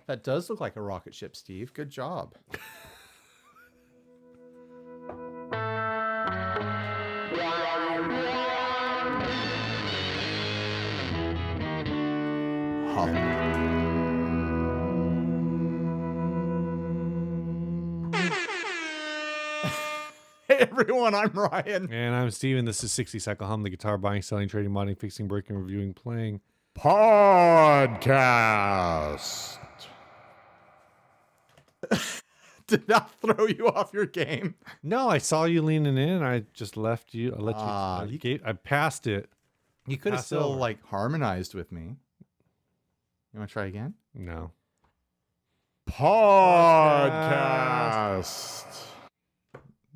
That does look like a rocket ship, Steve. Good job. Hey everyone, I'm Ryan. And I'm Steven. This is 60 Cycle Hum, the guitar buying, selling, trading, modding, fixing, breaking, reviewing, playing podcast. Did that throw you off your game? No, I saw you leaning in. I just left you. I let I passed it. You could have Pass still over. like harmonized with me. You want to try again? No. Podcast.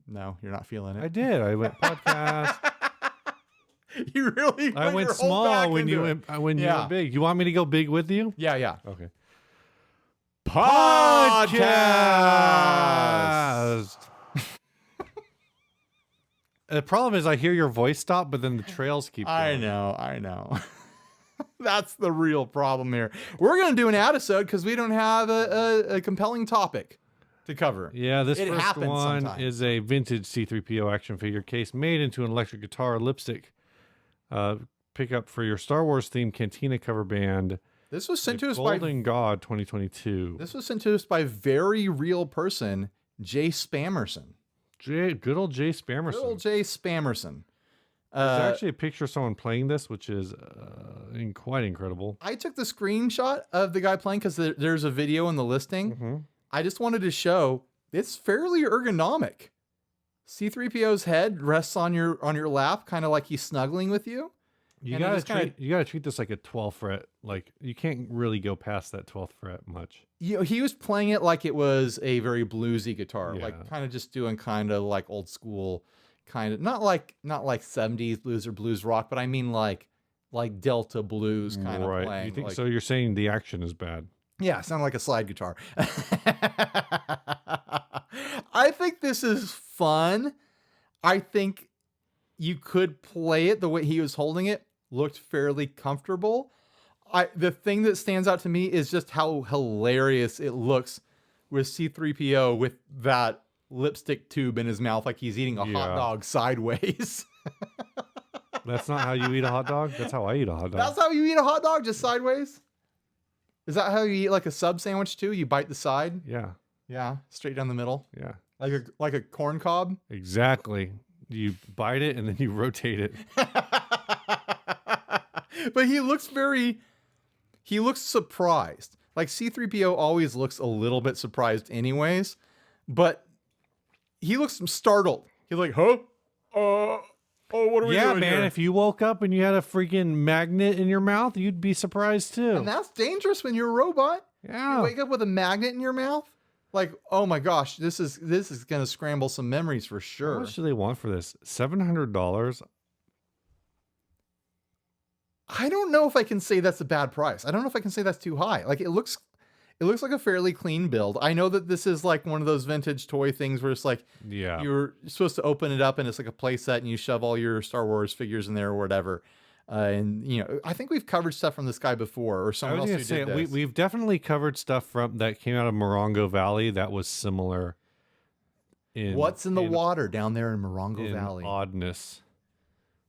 No, you're not feeling it. I did. I went podcast. You really? I went small when you went you went big. You want me to go big with you? Yeah. Okay. Podcast. The problem is I hear your voice stop, but then the trails keep going. I know. That's the real problem here. We're going to do an episode because we don't have a compelling topic to cover. Yeah, this It first happens one sometimes. is a vintage C3PO action figure case made into an electric guitar lipstick pickup for your Star Wars themed Cantina cover band. This was sent to us by Golden God 2022. This was sent to us by very real person, Jay Spammerson. Good old Jay Spammerson. Good old Jay Spammerson. There's actually a picture of someone playing this, which is quite incredible. I took the screenshot of the guy playing because there's a video in the listing. Mm-hmm. I just wanted to show it's fairly ergonomic. C3PO's head rests on your lap, kind of like he's snuggling with you. You gotta treat this like a 12th fret. Like you can't really go past that 12th fret much. You know, he was playing it like it was a very bluesy guitar, Yeah. like kind of just doing kind of like old school, kind of not like 70s blues or blues rock, but I mean like Delta blues kind of playing. You think like, so? You're saying the action is bad. Yeah, sound like a slide guitar. I think this is fun. I think you could play it the way he was holding it. Looked fairly comfortable. The thing that stands out to me is just how hilarious it looks with C3PO with that lipstick tube in his mouth like he's eating a hot dog sideways. That's not how you eat a hot dog. That's how I eat a hot dog. That's how you eat a hot dog, just sideways? Is that how you eat like a sub sandwich too? You bite the side? Yeah. Yeah, straight down the middle. Yeah. Like a corn cob? Exactly. You bite it and then you rotate it. But he looks surprised. Like C3PO always looks a little bit surprised anyways, but he looks startled. He's like, huh? Oh, what are we doing man, here? if you woke up and you had a freaking magnet in your mouth, you'd be surprised too. And that's dangerous when you're a robot. Yeah. You wake up with a magnet in your mouth? Like, oh my gosh, this is going to scramble some memories for sure. How much do they want for this? $700? I don't know if I can say that's a bad price. I don't know if I can say that's too high. Like it looks like a fairly clean build. I know that this is like one of those vintage toy things where it's like Yeah. you're supposed to open it up and it's like a play set and you shove all your Star Wars figures in there or whatever. And you know, I think we've covered stuff from this guy before or someone else who did this. We've definitely covered stuff from that came out of Morongo Valley that was similar. What's in the water down there in Morongo Valley? Oddness,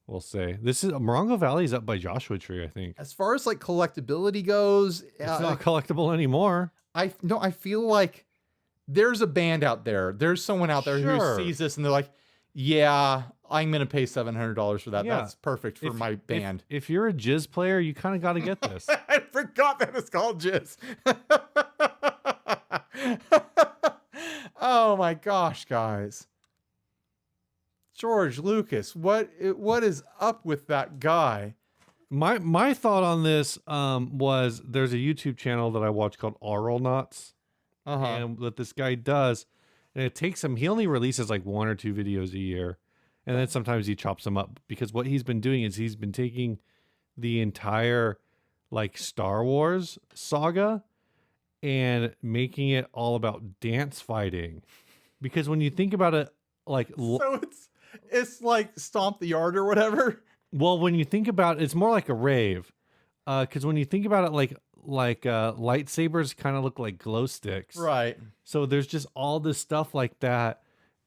we'll say. This is Morongo Valley is up by Joshua Tree, I think. As far as like collectability goes, It's not collectible anymore. I feel like there's a band out there. There's someone out there who sees this and they're like, yeah, I'm going to pay $700 for that. Yeah. That's perfect for my band. If you're a jizz player, you kind of got to get this. I forgot that it's called jizz. Oh my gosh, guys. George Lucas, what is up with that guy? My thought on this was there's a YouTube channel that I watch called Auralnauts. And what this guy does, and it takes him, he only releases like 1 or 2 videos a year. And then sometimes he chops them up because what he's been doing is he's been taking the entire like Star Wars saga and making it all about dance fighting. Because when you think about it, like, so it's like Stomp the Yard or whatever. Well, when you think about it, it's more like a rave. Because when you think about it, lightsabers kind of look like glow sticks. Right. So there's just all this stuff like that.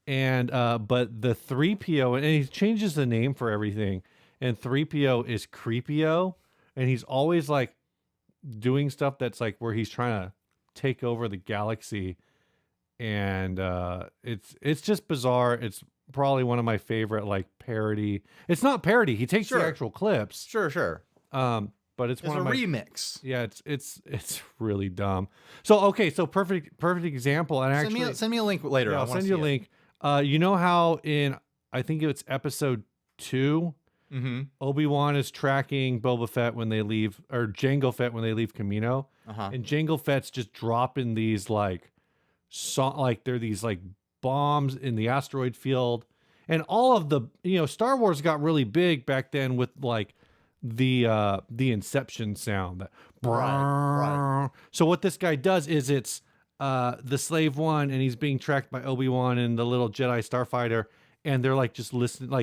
And but the 3PO, and he changes the name for everything. And 3PO is Creepio, and he's always like doing stuff that's like where he's trying to take over the galaxy. And it's just bizarre. It's probably one of my favorite like parody. It's not parody. He takes the actual clips. Sure. But it's one of my remix. Yeah, it's really dumb. So okay, so perfect example. And actually, send me a link later. Yeah, I'll send you a link. You know how in I think it's episode 2, Obi-Wan is tracking Boba Fett when they leave, or Jango Fett when they leave Camino, and Jango Fett's just dropping these like they're these like bombs in the asteroid field, and all of the Star Wars got really big back then with like the Inception sound. Right. So what this guy does is it's the Slave One, and he's being tracked by Obi-Wan and the little Jedi starfighter, and they're like just listening, to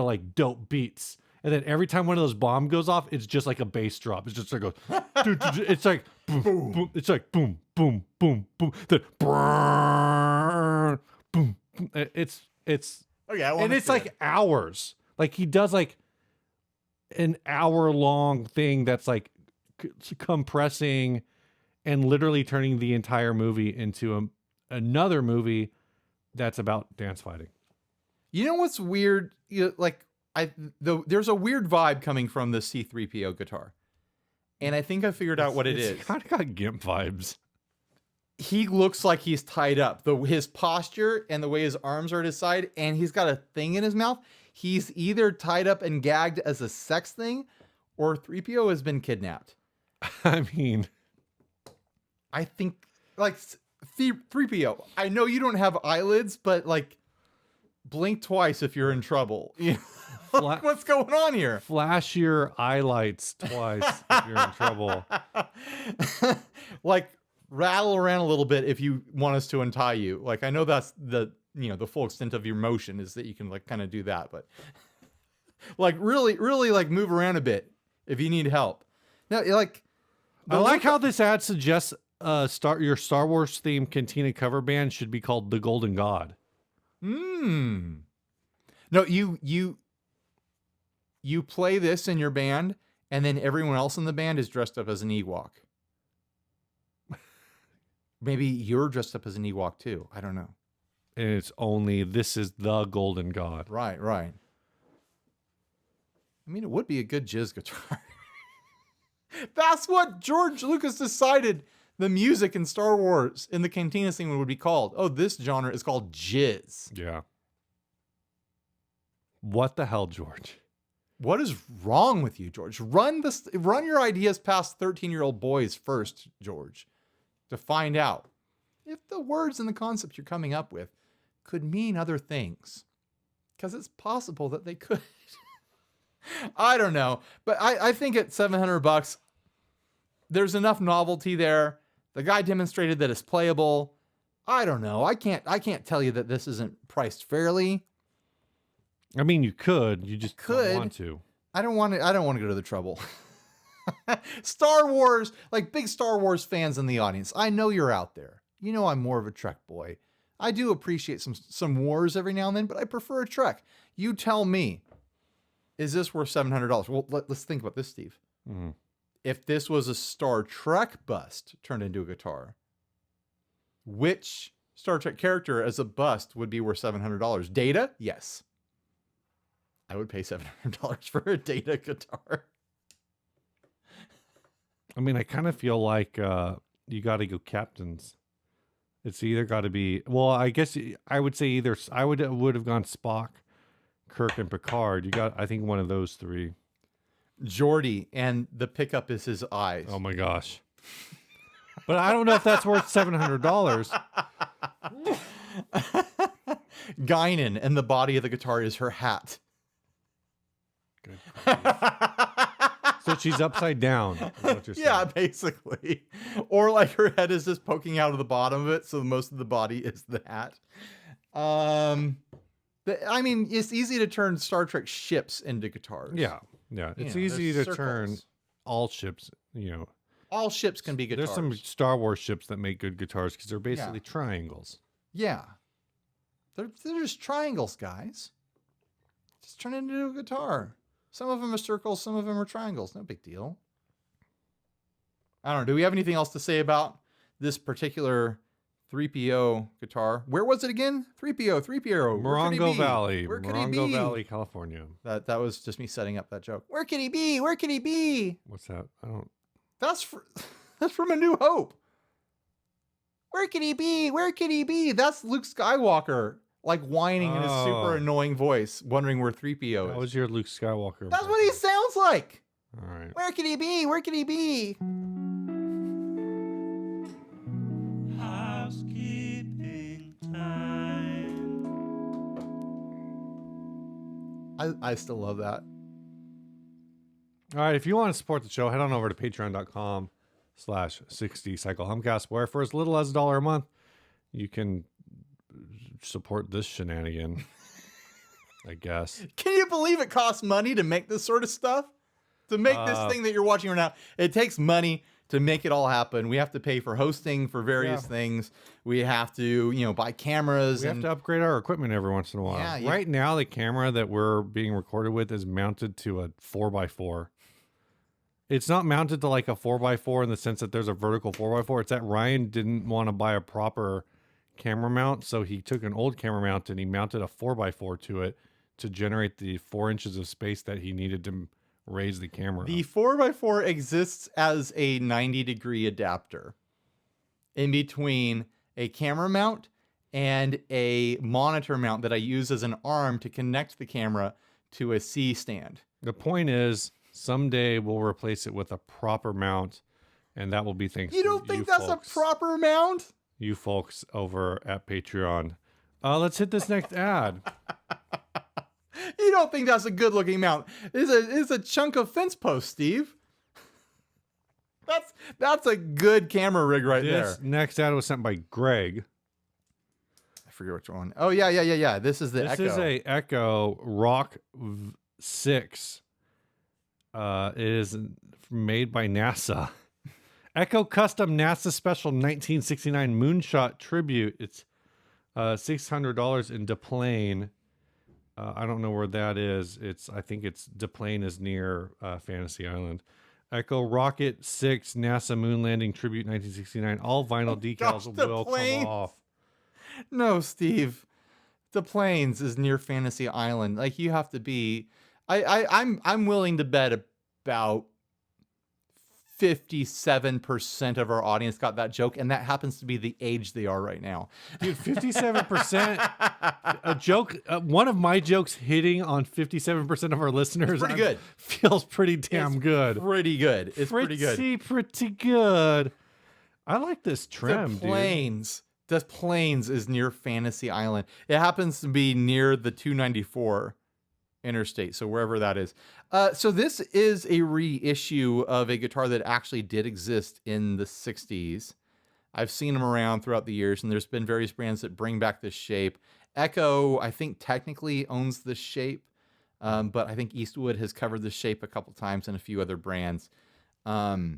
like dope beats. And then every time one of those bombs goes off, it's just like a bass drop. It's just like it's like boom, boom. It's like boom, boom, boom, boom. Then boom, boom. It's okay, and it's like hours. Like he does like an hour-long thing that's like compressing and literally turning the entire movie into another movie that's about dance fighting. You know what's weird? There's a weird vibe coming from the C3PO guitar, and I think I figured out what it is. It's kind of got GIMP vibes. He looks like he's tied up. His posture and the way his arms are at his side, and he's got a thing in his mouth. He's either tied up and gagged as a sex thing, or 3PO has been kidnapped. I mean, I think, like, 3PO, I know you don't have eyelids, but, like, blink twice if you're in trouble. What's going on here? Flash your highlights twice if you're in trouble. Like, rattle around a little bit if you want us to untie you. Like, I know that's the full extent of your motion is that you can like kind of do that, but like really like move around a bit if you need help. Now, like, I like how this ad suggests your Star Wars themed Cantina cover band should be called The Golden God. No, you play this in your band, and then everyone else in the band is dressed up as an Ewok. Maybe you're dressed up as an Ewok too. I don't know. And it's only, this is the Golden God. Right. I mean, it would be a good jizz guitar. That's what George Lucas decided the music in Star Wars in the Cantina scene would be called. Oh, this genre is called jizz. Yeah. What the hell, George? What is wrong with you, George? Run your ideas past 13-year-old boys first, George, to find out if the words and the concepts you're coming up with could mean other things. Because it's possible that they could. I don't know. But I think at $700, there's enough novelty there. The guy demonstrated that it's playable. I don't know. I can't tell you that this isn't priced fairly. I mean, you could. You just don't want to. I don't want to go to the trouble. Star Wars, like big Star Wars fans in the audience. I know you're out there. You know I'm more of a Trek boy. I do appreciate some wars every now and then, but I prefer a Trek. You tell me, is this worth $700? Well, let's think about this, Steve. Mm-hmm. If this was a Star Trek bust turned into a guitar, which Star Trek character as a bust would be worth $700? Data? Yes. I would pay $700 for a Data guitar. I mean, I kind of feel like you got to go captains. It's either got to be, well, I guess I would say either, I would have gone Spock, Kirk, and Picard. You got, I think, one of those three. Geordi, and the pickup is his eyes. Oh my gosh. But I don't know if that's worth $700. Guinan, and the body of the guitar is her hat. Good. So she's upside down. Is what you're saying. Yeah, basically. Or like her head is just poking out of the bottom of it, so most of the body is the hat. I mean, it's easy to turn Star Trek ships into guitars. Yeah. It's easy to turn all ships, you know. All ships can be guitars. There's some Star Wars ships that make good guitars because they're basically triangles. Yeah. They're just triangles, guys. Just turn it into a guitar. Some of them are circles, some of them are triangles. No big deal. I don't know. Do we have anything else to say about this particular 3PO guitar? Where was it again? 3PO. Morongo Valley. Where could he be? Morongo Valley, California. That was just me setting up that joke. Where could he be? Where could he be? What's that? I don't. That's from A New Hope. Where could he be? Where could he be? That's Luke Skywalker, like whining in a super annoying voice, wondering where 3PO is. That was your Luke Skywalker. That's what he sounds like. All right. Where could he be? Where could he be? Housekeeping time. I still love that. All right. If you want to support the show, head on over to patreon.com/60cycle Humcast, where for as little as $1 a month, you can support this shenanigan, I guess. Can you believe it costs money to make this sort of stuff? To make this thing that you're watching right now, it takes money to make it all happen. We have to pay for hosting for various things. We have to, buy cameras. We have to upgrade our equipment every once in a while. Yeah, right now, the camera that we're being recorded with is mounted to a 4x4. It's not mounted to like a 4x4 in the sense that there's a vertical 4x4. It's that Ryan didn't want to buy a proper camera mount, so he took an old camera mount and he mounted a 4x4 to it to generate the 4 inches of space that he needed to raise the camera. The 4x4 exists as a 90-degree adapter in between a camera mount and a monitor mount that I use as an arm to connect the camera to a C stand. The point is, someday we'll replace it with a proper mount, and that will be thanks to You don't think that's a proper mount? You folks over at Patreon. Let's hit this next ad. You don't think that's a good-looking mount? It's a chunk of fence post, Steve. That's a good camera rig right there. This next ad was sent by Greg. I forget which one. Oh yeah. This is the Echo. This is a Echo Rock 6. It is made by NASA. Echo Custom NASA Special 1969 Moonshot Tribute. It's $600 in Deplane. I don't know where that is. I think it's Deplane is near Fantasy Island. Echo Rocket 6 NASA Moon Landing Tribute 1969. All vinyl decals will come off. No, Steve. Deplanes is near Fantasy Island. Like, you have to be. I'm willing to bet about 57% of our audience got that joke, and that happens to be the age they are right now. Dude, 57%. A joke, one of my jokes hitting on 57% of our listeners. Pretty good. Feels pretty damn good. Pretty good. It's pretty good. Pretty good. I like this trim, dude. The Plains is near Fantasy Island. It happens to be near the 294 interstate, so wherever that is. So this is a reissue of a guitar that actually did exist in the 60s. I've seen them around throughout the years, and there's been various brands that bring back this shape. Echo, I think, technically owns this shape, but I think Eastwood has covered this shape a couple times and a few other brands. I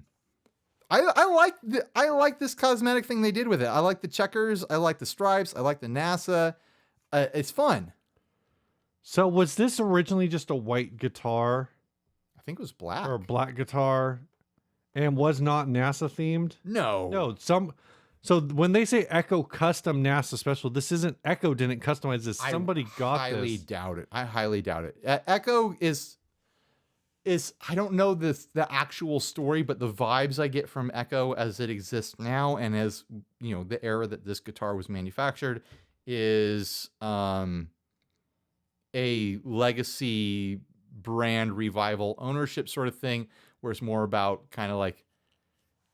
like this cosmetic thing they did with it. I like the checkers. I like the stripes. I like the NASA. It's fun. So was this originally just a white guitar? I think it was black. Or a black guitar, and was not NASA themed? No. So when they say Echo Custom NASA Special, this isn't Echo didn't customize this. Somebody got this. I highly doubt it. Echo is I don't know the actual story, but the vibes I get from Echo as it exists now, and as the era that this guitar was manufactured, is a legacy brand revival ownership sort of thing, where it's more about kind of like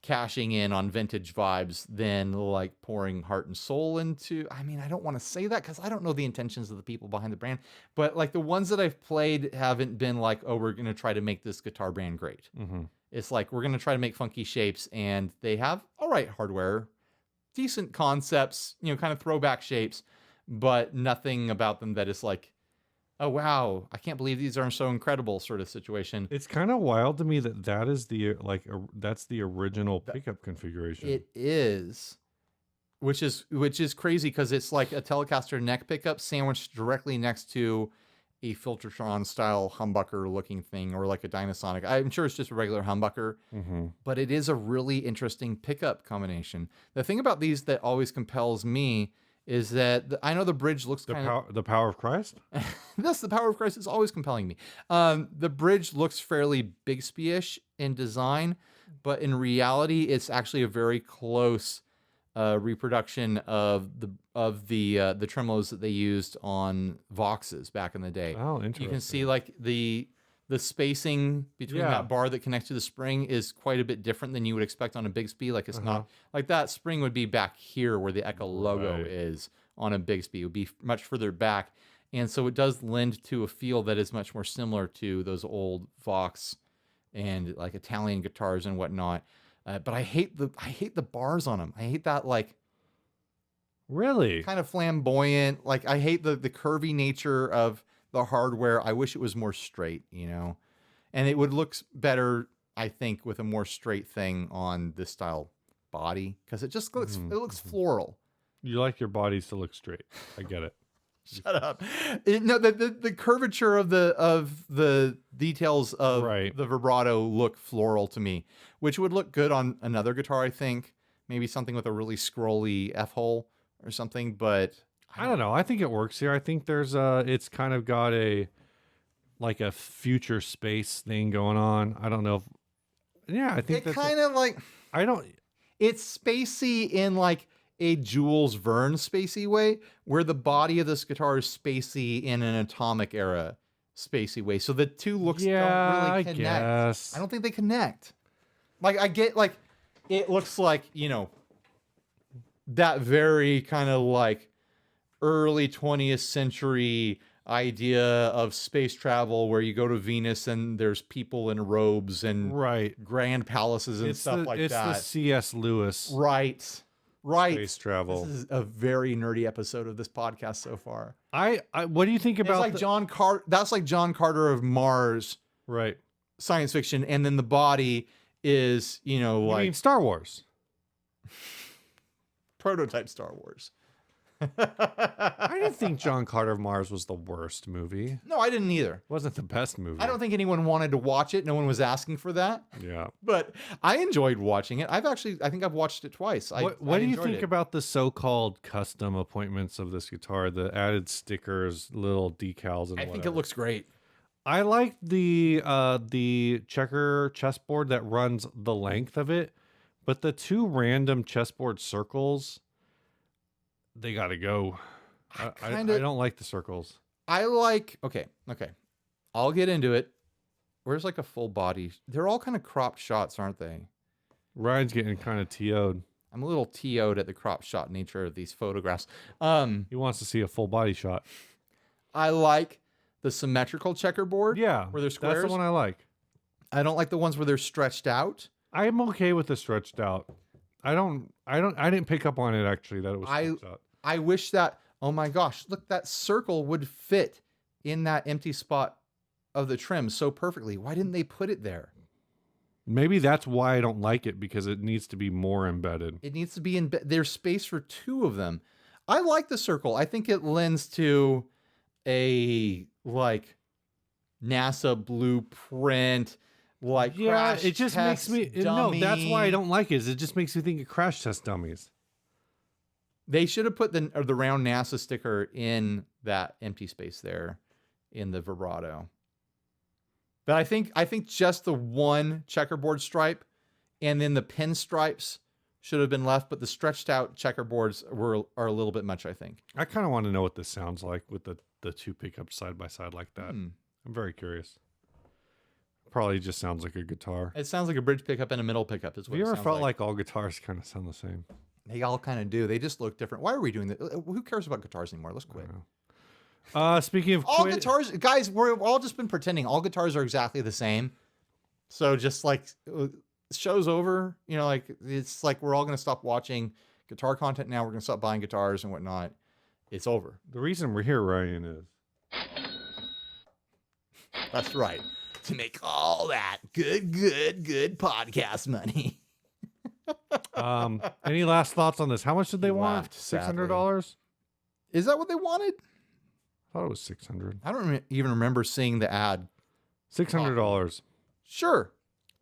cashing in on vintage vibes than like pouring heart and soul into. I mean, I don't want to say that because I don't know the intentions of the people behind the brand, but like the ones that I've played haven't been like, oh, we're going to try to make this guitar brand great. Mm-hmm. It's like, we're going to try to make funky shapes, and they have all right hardware, decent concepts, kind of throwback shapes, but nothing about them that is like oh wow, I can't believe these are so incredible sort of situation. It's kind of wild to me that that is the that's the original pickup configuration. It is, which is crazy because it's like a Telecaster neck pickup sandwiched directly next to a Filtertron style humbucker looking thing, or like a Dynasonic. I'm sure it's just a regular humbucker, but it is a really interesting pickup combination. The thing about these that always compels me is that I know the bridge looks kind of The power of Christ. the power of Christ is always compelling me. The bridge looks fairly Bigsby-ish in design, but in reality, it's actually a very close reproduction of the tremolos that they used on Voxes back in the day. Oh, interesting. You can see like the spacing between that bar that connects to the spring is quite a bit different than you would expect on a Bigsby. Like it's not like that spring would be back here where the Echo logo is on a Bigsby. It would be much further back. And so it does lend to a feel that is much more similar to those old Vox and like Italian guitars and whatnot. But I hate the bars on them. I hate that like Really kind of flamboyant. Like I hate the curvy nature of the hardware. I wish it was more straight, you know, and it would look better, I think, with a more straight thing on this style body because it just looks it looks floral. You like your bodies to look straight. I get it. Shut up. No, the curvature of the details of the vibrato look floral to me, which would look good on another guitar, I think. Maybe something with a really scrolly F-hole or something, but I don't know. I think it works here. I think there's it's kind of got a like a future space thing going on. I don't know if I think it kind of like it's spacey in like a Jules Verne spacey way, where the body of this guitar is spacey in an Atomic era spacey way. So the two looks don't really connect. Guess. I don't think they connect. Like I get like it looks like, you know, that very kind of like early 20th century idea of space travel where you go to Venus and there's people in robes and grand palaces and stuff like that. It's the C.S. Lewis. Right. Space travel. This is a very nerdy episode of this podcast so far. I what do you think about like John Carter? That's like John Carter of Mars. Right. Science fiction. And then the body is, you know, I like mean Star Wars. Prototype Star Wars. I didn't think John Carter of Mars was the worst movie. No, I didn't either. It wasn't the best movie. I don't think anyone wanted to watch it. No one was asking for that. Yeah. But I enjoyed watching it. I think I've watched it twice. What do you think about the so-called custom appointments of this guitar? The added stickers, little decals, and I think it looks great. I like the checker chessboard that runs the length of it, but the two random chessboard circles, they gotta go. I don't like the circles. Okay. I'll get into it. Where's like a full body? They're all kind of cropped shots, aren't they? Ryan's getting kind of TO'd. I'm a little TO'd at the cropped shot nature of these photographs. He wants to see a full body shot. I like the symmetrical checkerboard. Yeah. Where they're squares. That's the one I like. I don't like the ones where they're stretched out. I'm okay with the stretched out. I didn't pick up on it actually that it was stretched out. I wish that, oh my gosh, look, that circle would fit in that empty spot of the trim so perfectly. Why didn't they put it there? Maybe that's why I don't like it, because it needs to be more embedded. It needs to be there's space for two of them. I like the circle. I think it lends to a like NASA blueprint, like crash it just test makes me dummy. No, that's why I don't like it. Is it just makes me think of crash test dummies. They should have put the round NASA sticker in that empty space there in the vibrato. But I think just the one checkerboard stripe and then the pinstripes should have been left, but the stretched out checkerboards are a little bit much, I think. I kind of want to know what this sounds like with the two pickups side by side like that. I'm very curious. Probably just sounds like a guitar. It sounds like a bridge pickup and a middle pickup is what Have you it ever sounds felt like all guitars kind of sound the same? They all kind of do. They just look different. Why are we doing that? Who cares about guitars anymore? Let's quit. Speaking of all guitars, guys, we've all just been pretending all guitars are exactly the same. So just like show's over, you know, like it's like we're all going to stop watching guitar content now. We're going to stop buying guitars and whatnot. It's over. The reason we're here, Ryan, is That's right. To make all that good podcast money. Any last thoughts on this? How much did they He want? laughed sadly. $600? Is that what they wanted? I thought it was 600. I don't even remember seeing the ad. $600. Sure.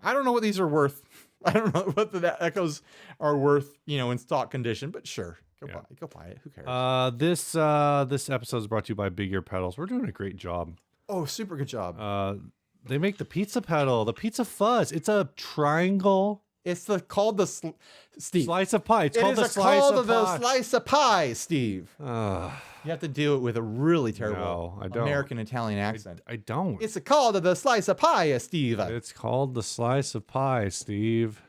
I don't know what these are worth. I don't know what the Echoes are worth, in stock condition, but sure. Go buy it. Who cares? This episode is brought to you by Big Ear Pedals. We're doing a great job. Oh, super good job. They make the pizza pedal, the pizza fuzz. It's a triangle. It's called the Steve. Slice of pie. It's called the slice of pie, Steve. You have to do it with a really terrible American Italian accent. I don't. It's called the slice of pie, Steve. It's called the slice of pie, Steve.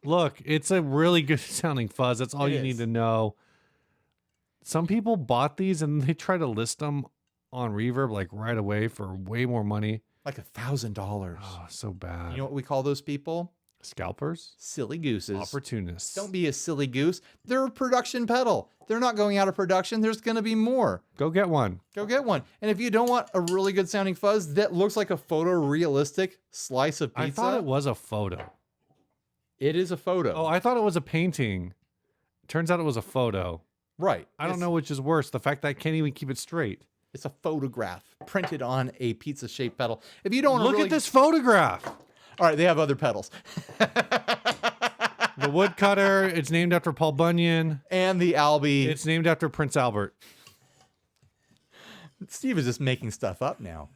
Look, it's a really good sounding fuzz. That's all you need to know. Some people bought these and they try to list them on Reverb like right away for way more money. Like $1,000. Oh, so bad. You know what we call those people? Scalpers? Silly gooses. Opportunists. Don't be a silly goose. They're a production pedal. They're not going out of production. There's going to be more. Go get one. Go get one. And if you don't want a really good sounding fuzz that looks like a photorealistic slice of pizza. I thought it was a photo. It is a photo. Oh, I thought it was a painting. Turns out it was a photo. Right. I don't know which is worse. The fact that I can't even keep it straight. It's a photograph printed on a pizza-shaped pedal. If you don't look at this photograph. All right, they have other pedals. The woodcutter, it's named after Paul Bunyan. And the Albie. It's named after Prince Albert. Steve is just making stuff up now.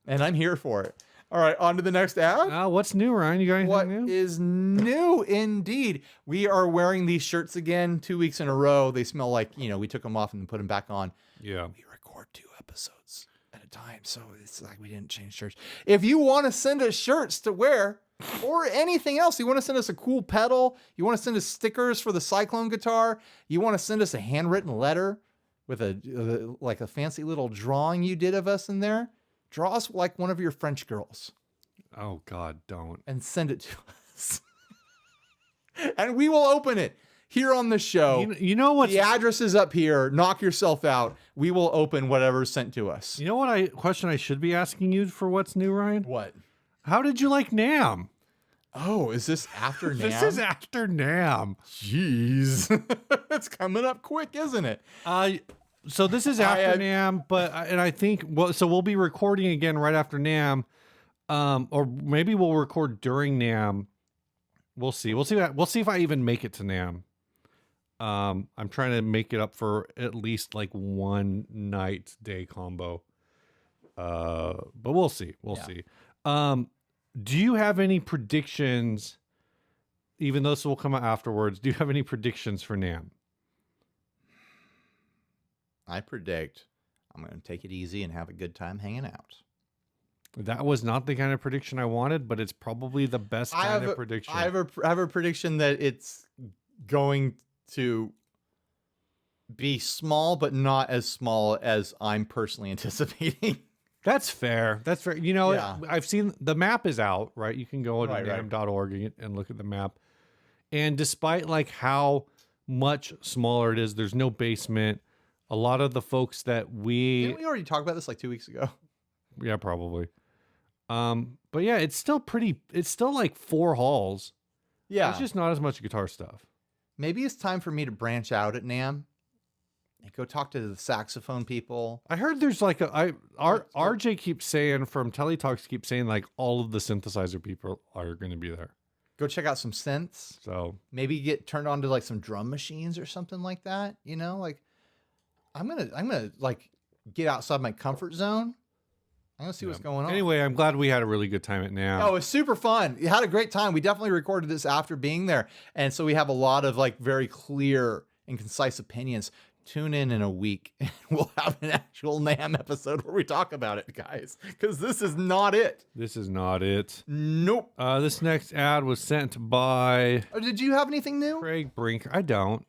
And I'm here for it. All right, on to the next ad. What's new, Ryan? You got anything new? What is new indeed? We are wearing these shirts again 2 weeks in a row. They smell like, we took them off and put them back on. Yeah. We record 2 episodes at a time, so it's like we didn't change shirts. If you want to send us shirts to wear or anything else, you want to send us a cool pedal, you want to send us stickers for the Cyclone guitar, you want to send us a handwritten letter with a fancy little drawing you did of us in there, draw us like one of your French girls. Oh, God, don't. And send it to us. And we will open it here on the show. You know what? The address is up here. Knock yourself out. We will open whatever's sent to us. You know what question I should be asking you for what's new, Ryan? What? How did you like NAMM? Oh, is this after NAMM? This is after NAMM. Jeez. It's coming up quick, isn't it? So this is after NAMM, and I think so we'll be recording again right after NAMM, or maybe we'll record during NAMM. We'll see. We'll see if I even make it to NAMM. I'm trying to make it up for at least like one night day combo. But we'll see. We'll see. Do you have any predictions? Even though this will come out afterwards, do you have any predictions for NAMM? I predict I'm going to take it easy and have a good time hanging out. That was not the kind of prediction I wanted, but it's probably the best kind of prediction. I have a prediction that it's going to be small, but not as small as I'm personally anticipating. That's fair. That's fair. You know, Yeah. I've seen the map is out, right? You can go to Right. NAMM.org and look at the map. And despite like how much smaller it is, there's no basement. A lot of the folks that Didn't we already talk about this like 2 weeks ago? Yeah, probably. But yeah, it's still like 4 halls. Yeah. It's just not as much guitar stuff. Maybe it's time for me to branch out at NAMM and go talk to the saxophone people. I heard there's like RJ keeps saying from Teletalks keeps saying like all of the synthesizer people are going to be there. Go check out some synths. So Maybe get turned on to like some drum machines or something like that. Like I'm gonna like get outside my comfort zone. I'm gonna see what's going on. Anyway, I'm glad we had a really good time at NAMM. Oh, it was super fun. You had a great time. We definitely recorded this after being there. And so we have a lot of like very clear and concise opinions. Tune in a week and we'll have an actual NAMM episode where we talk about it, guys. Because this is not it. This is not it. Nope. This next ad was sent by Oh, did you have anything new? Craig Brinker. I don't.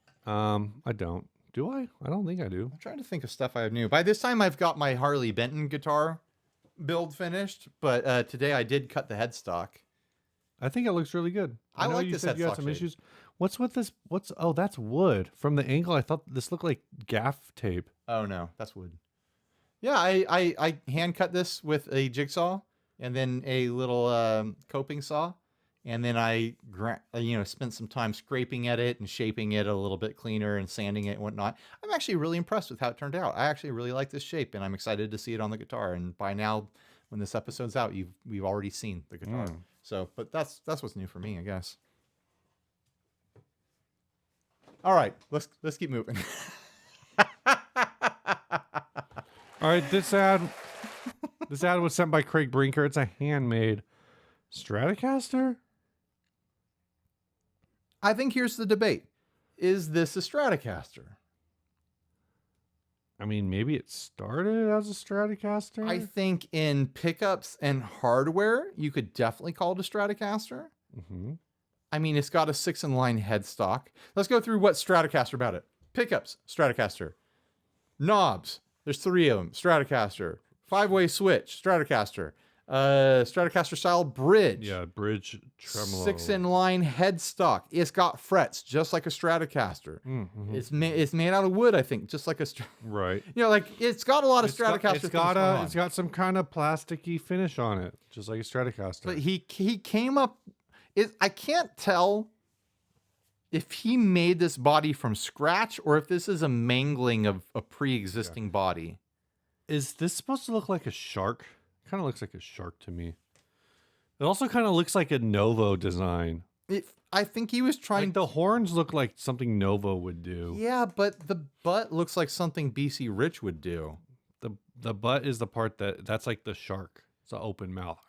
Do I? I don't think I do. I'm trying to think of stuff I have new. By this time, I've got my Harley Benton guitar build finished. But today I did cut the headstock. I think it looks really good. I know like you this said you had headstock some shape. issues. What's with this? Oh, that's wood. From the angle, I thought this looked like gaff tape. Oh, no. That's wood. Yeah, I hand cut this with a jigsaw and then a little coping saw, and then I spent some time scraping at it and shaping it a little bit cleaner and sanding it and whatnot. I'm actually really impressed with how it turned out. I actually really like this shape, and I'm excited to see it on the guitar. And by now, when this episode's out, we've already seen the guitar. So, but that's what's new for me, I guess. All right, let's keep moving. All right, this ad was sent by Craig Brinker. It's a handmade Stratocaster. I think here's the debate. Is this a Stratocaster? I mean, maybe it started as a Stratocaster. I think in pickups and hardware, you could definitely call it a Stratocaster. Mm-hmm. I mean, it's got a 6-in-line headstock. Let's go through what's Stratocaster about it. Pickups, Stratocaster. Knobs, there's 3 of them. Stratocaster. 5-way switch, Stratocaster. Stratocaster style bridge. Yeah, bridge tremolo. 6-in-line headstock. It's got frets, just like a Stratocaster. Mm-hmm. It's made out of wood, I think, just like a. Right. Like it's got a lot of Stratocaster. It's got some kind of plasticky finish on it, just like a Stratocaster. But he came up. I can't tell if he made this body from scratch or if this is a mangling of a pre-existing body. Is this supposed to look like a shark? Kind of looks like a shark to me. It also kind of looks like a Novo design. I think he was trying. Like the horns look like something Novo would do. Yeah, but the butt looks like something BC Rich would do. The butt is the part that's like the shark. It's an open mouth.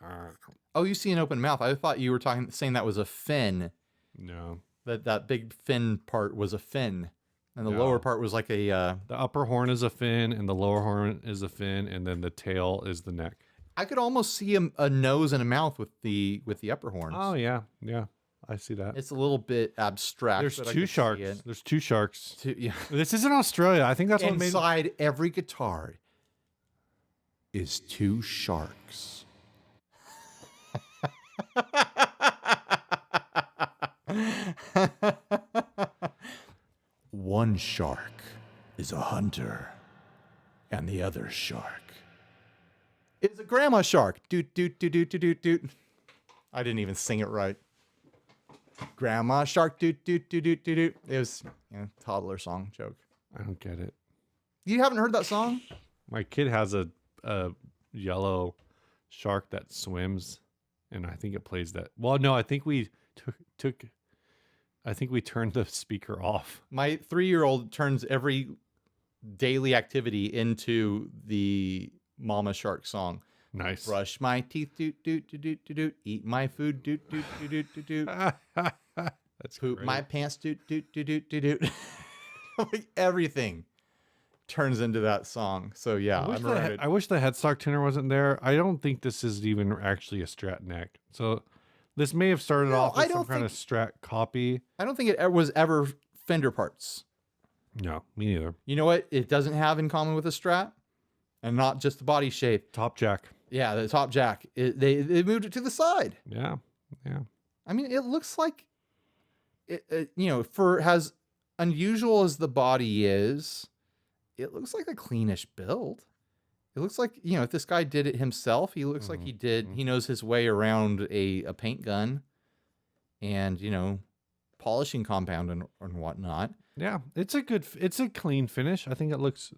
Oh, you see an open mouth. I thought you were saying that was a fin. No. That big fin part was a fin. And the lower part was like a... the upper horn is a fin, and the lower horn is a fin, and then the tail is the neck. I could almost see a nose and a mouth with the upper horns. Oh, yeah. Yeah. I see that. It's a little bit abstract. There's 2 sharks. There's 2 sharks. Yeah. This isn't Australia. I think that's what made... Inside every guitar is 2 sharks. One shark is a hunter, and the other shark is a grandma shark. Doot, doot, doot, doot, doot, doot. I didn't even sing it right. Grandma shark, doot, doot, doot, doot, doot, doot. It was a toddler song joke. I don't get it. You haven't heard that song? My kid has a yellow shark that swims, and I think it plays that. Well, no, I think we I think we turned the speaker off. My 3-year-old turns every daily activity into the Mama Shark song. Nice. Brush my teeth, doot, doot, doot, doot, doot, doot. Eat my food, doot, doot, doot, doot, doot, doot. That's Poop great. my pants, doot, doot, doot, doot, doot, doot. Like everything turns into that song. So yeah, I wish the headstock tuner wasn't there. I don't think this is even actually a Strat neck. So this may have started off with some kind of Strat copy. I don't think it was ever Fender parts. No, me neither. You know what it doesn't have in common with a Strat? And not just the body shape. Top jack. Yeah, the top jack. They moved it to the side. Yeah, yeah. I mean, it looks like, for as unusual as the body is, it looks like a cleanish build. It looks like, if this guy did it himself, he looks like he knows his way around a paint gun and, polishing compound and whatnot. Yeah, it's a clean finish. I think it looks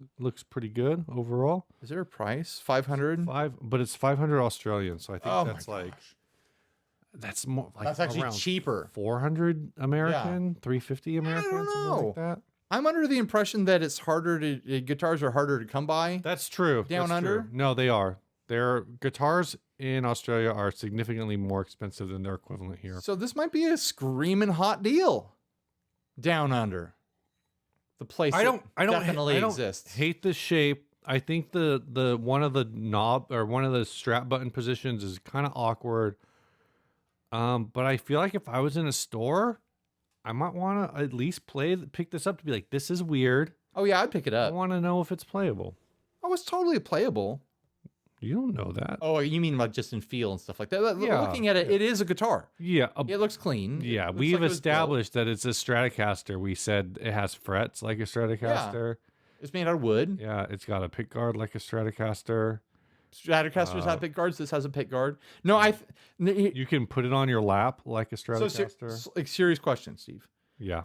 pretty good overall. Is there a price? 500? But it's 500 Australian, so I think that's more like that's actually cheaper. 400 American, 350 American, I don't something know. like that. I'm under the impression that it's guitars are harder to come by. That's true. Down under? No, they are. Their guitars in Australia are significantly more expensive than their equivalent here. So this might be a screaming hot deal. Down under. The place definitely exists. Hate the shape. I think the one of the knob or one of the strap button positions is kind of awkward. But I feel like if I was in a store, I might want to at least pick this up to be like, this is weird. Oh yeah, I'd pick it I up. want to know if it's playable. Oh, it's totally playable. You don't know that. Oh, you mean like just in feel and stuff like that? Yeah, Looking at it, it is a guitar. Yeah. It looks clean. Yeah, It looks we've like it was built. established that it's a Stratocaster. We said it has frets like a Stratocaster. It's made out of wood. Yeah, it's got a pick guard like a Stratocaster. Stratocasters have pick guards. This has a pick guard. No, You can put it on your lap like a so Stratocaster. like serious question, Steve. Yeah.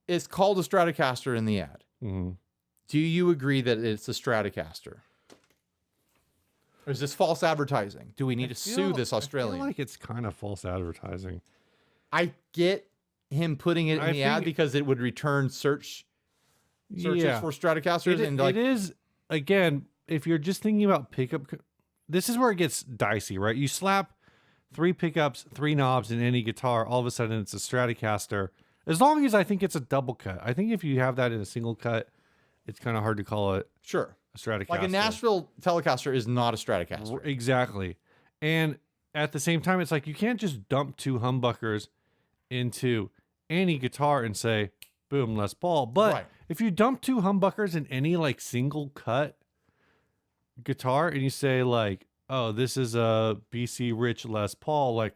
It's called a Stratocaster in the ad. Mm-hmm. Do you agree that it's a Stratocaster? Or is this false advertising? Do we need to sue this Australian? I feel like it's kind of false advertising. I get him putting it in the ad because it would return searches for Stratocasters. It is, again, if you're just thinking about pickup, this is where it gets dicey, right? You slap 3 pickups, 3 knobs in any guitar, all of a sudden it's a Stratocaster. As long as I think it's a double cut. I think if you have that in a single cut, it's kind of hard to call it a Stratocaster. Like a Nashville Telecaster is not a Stratocaster. Exactly. And at the same time, it's like you can't just dump 2 humbuckers into any guitar and say, boom, Les Paul. But if you dump 2 humbuckers in any like single cut guitar and you say like, oh, this is a BC Rich Les Paul, like,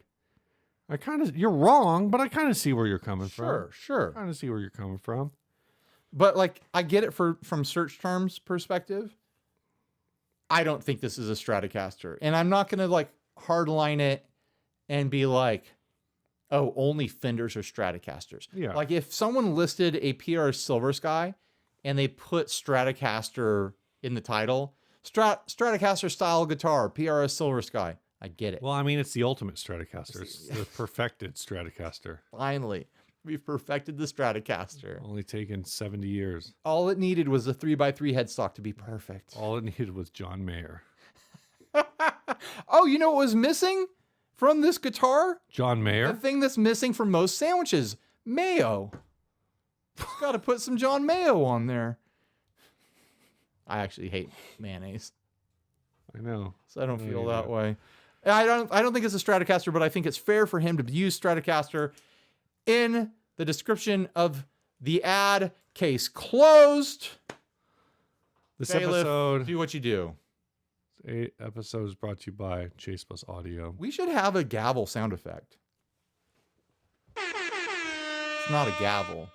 you're wrong, but I kind of see where you're coming from. Sure. I kind of see where you're coming from. But like, I get it from search terms perspective. I don't think this is a Stratocaster, and I'm not gonna like hardline it and be like, oh, only Fenders are Stratocasters. Yeah. Like if someone listed a PR Silver Sky and they put Stratocaster in the title, Stratocaster style guitar, PRS Silver Sky. I get it. Well, I mean, it's the ultimate Stratocaster. It's the perfected Stratocaster. Finally, we've perfected the Stratocaster. Only taken 70 years. All it needed was a 3x3 headstock to be perfect. All it needed was John Mayer. Oh, you know what was missing from this guitar? John Mayer? The thing that's missing from most sandwiches, mayo. Got to put some John Mayo on there. I actually hate mayonnaise. I know. So I don't feel that way. I don't think it's a Stratocaster, but I think it's fair for him to use Stratocaster in the description of the ad. Case closed. This Bailiff, episode, do what you do. 8 episodes brought to you by Chase Plus Audio. We should have a gavel sound effect. It's not a gavel.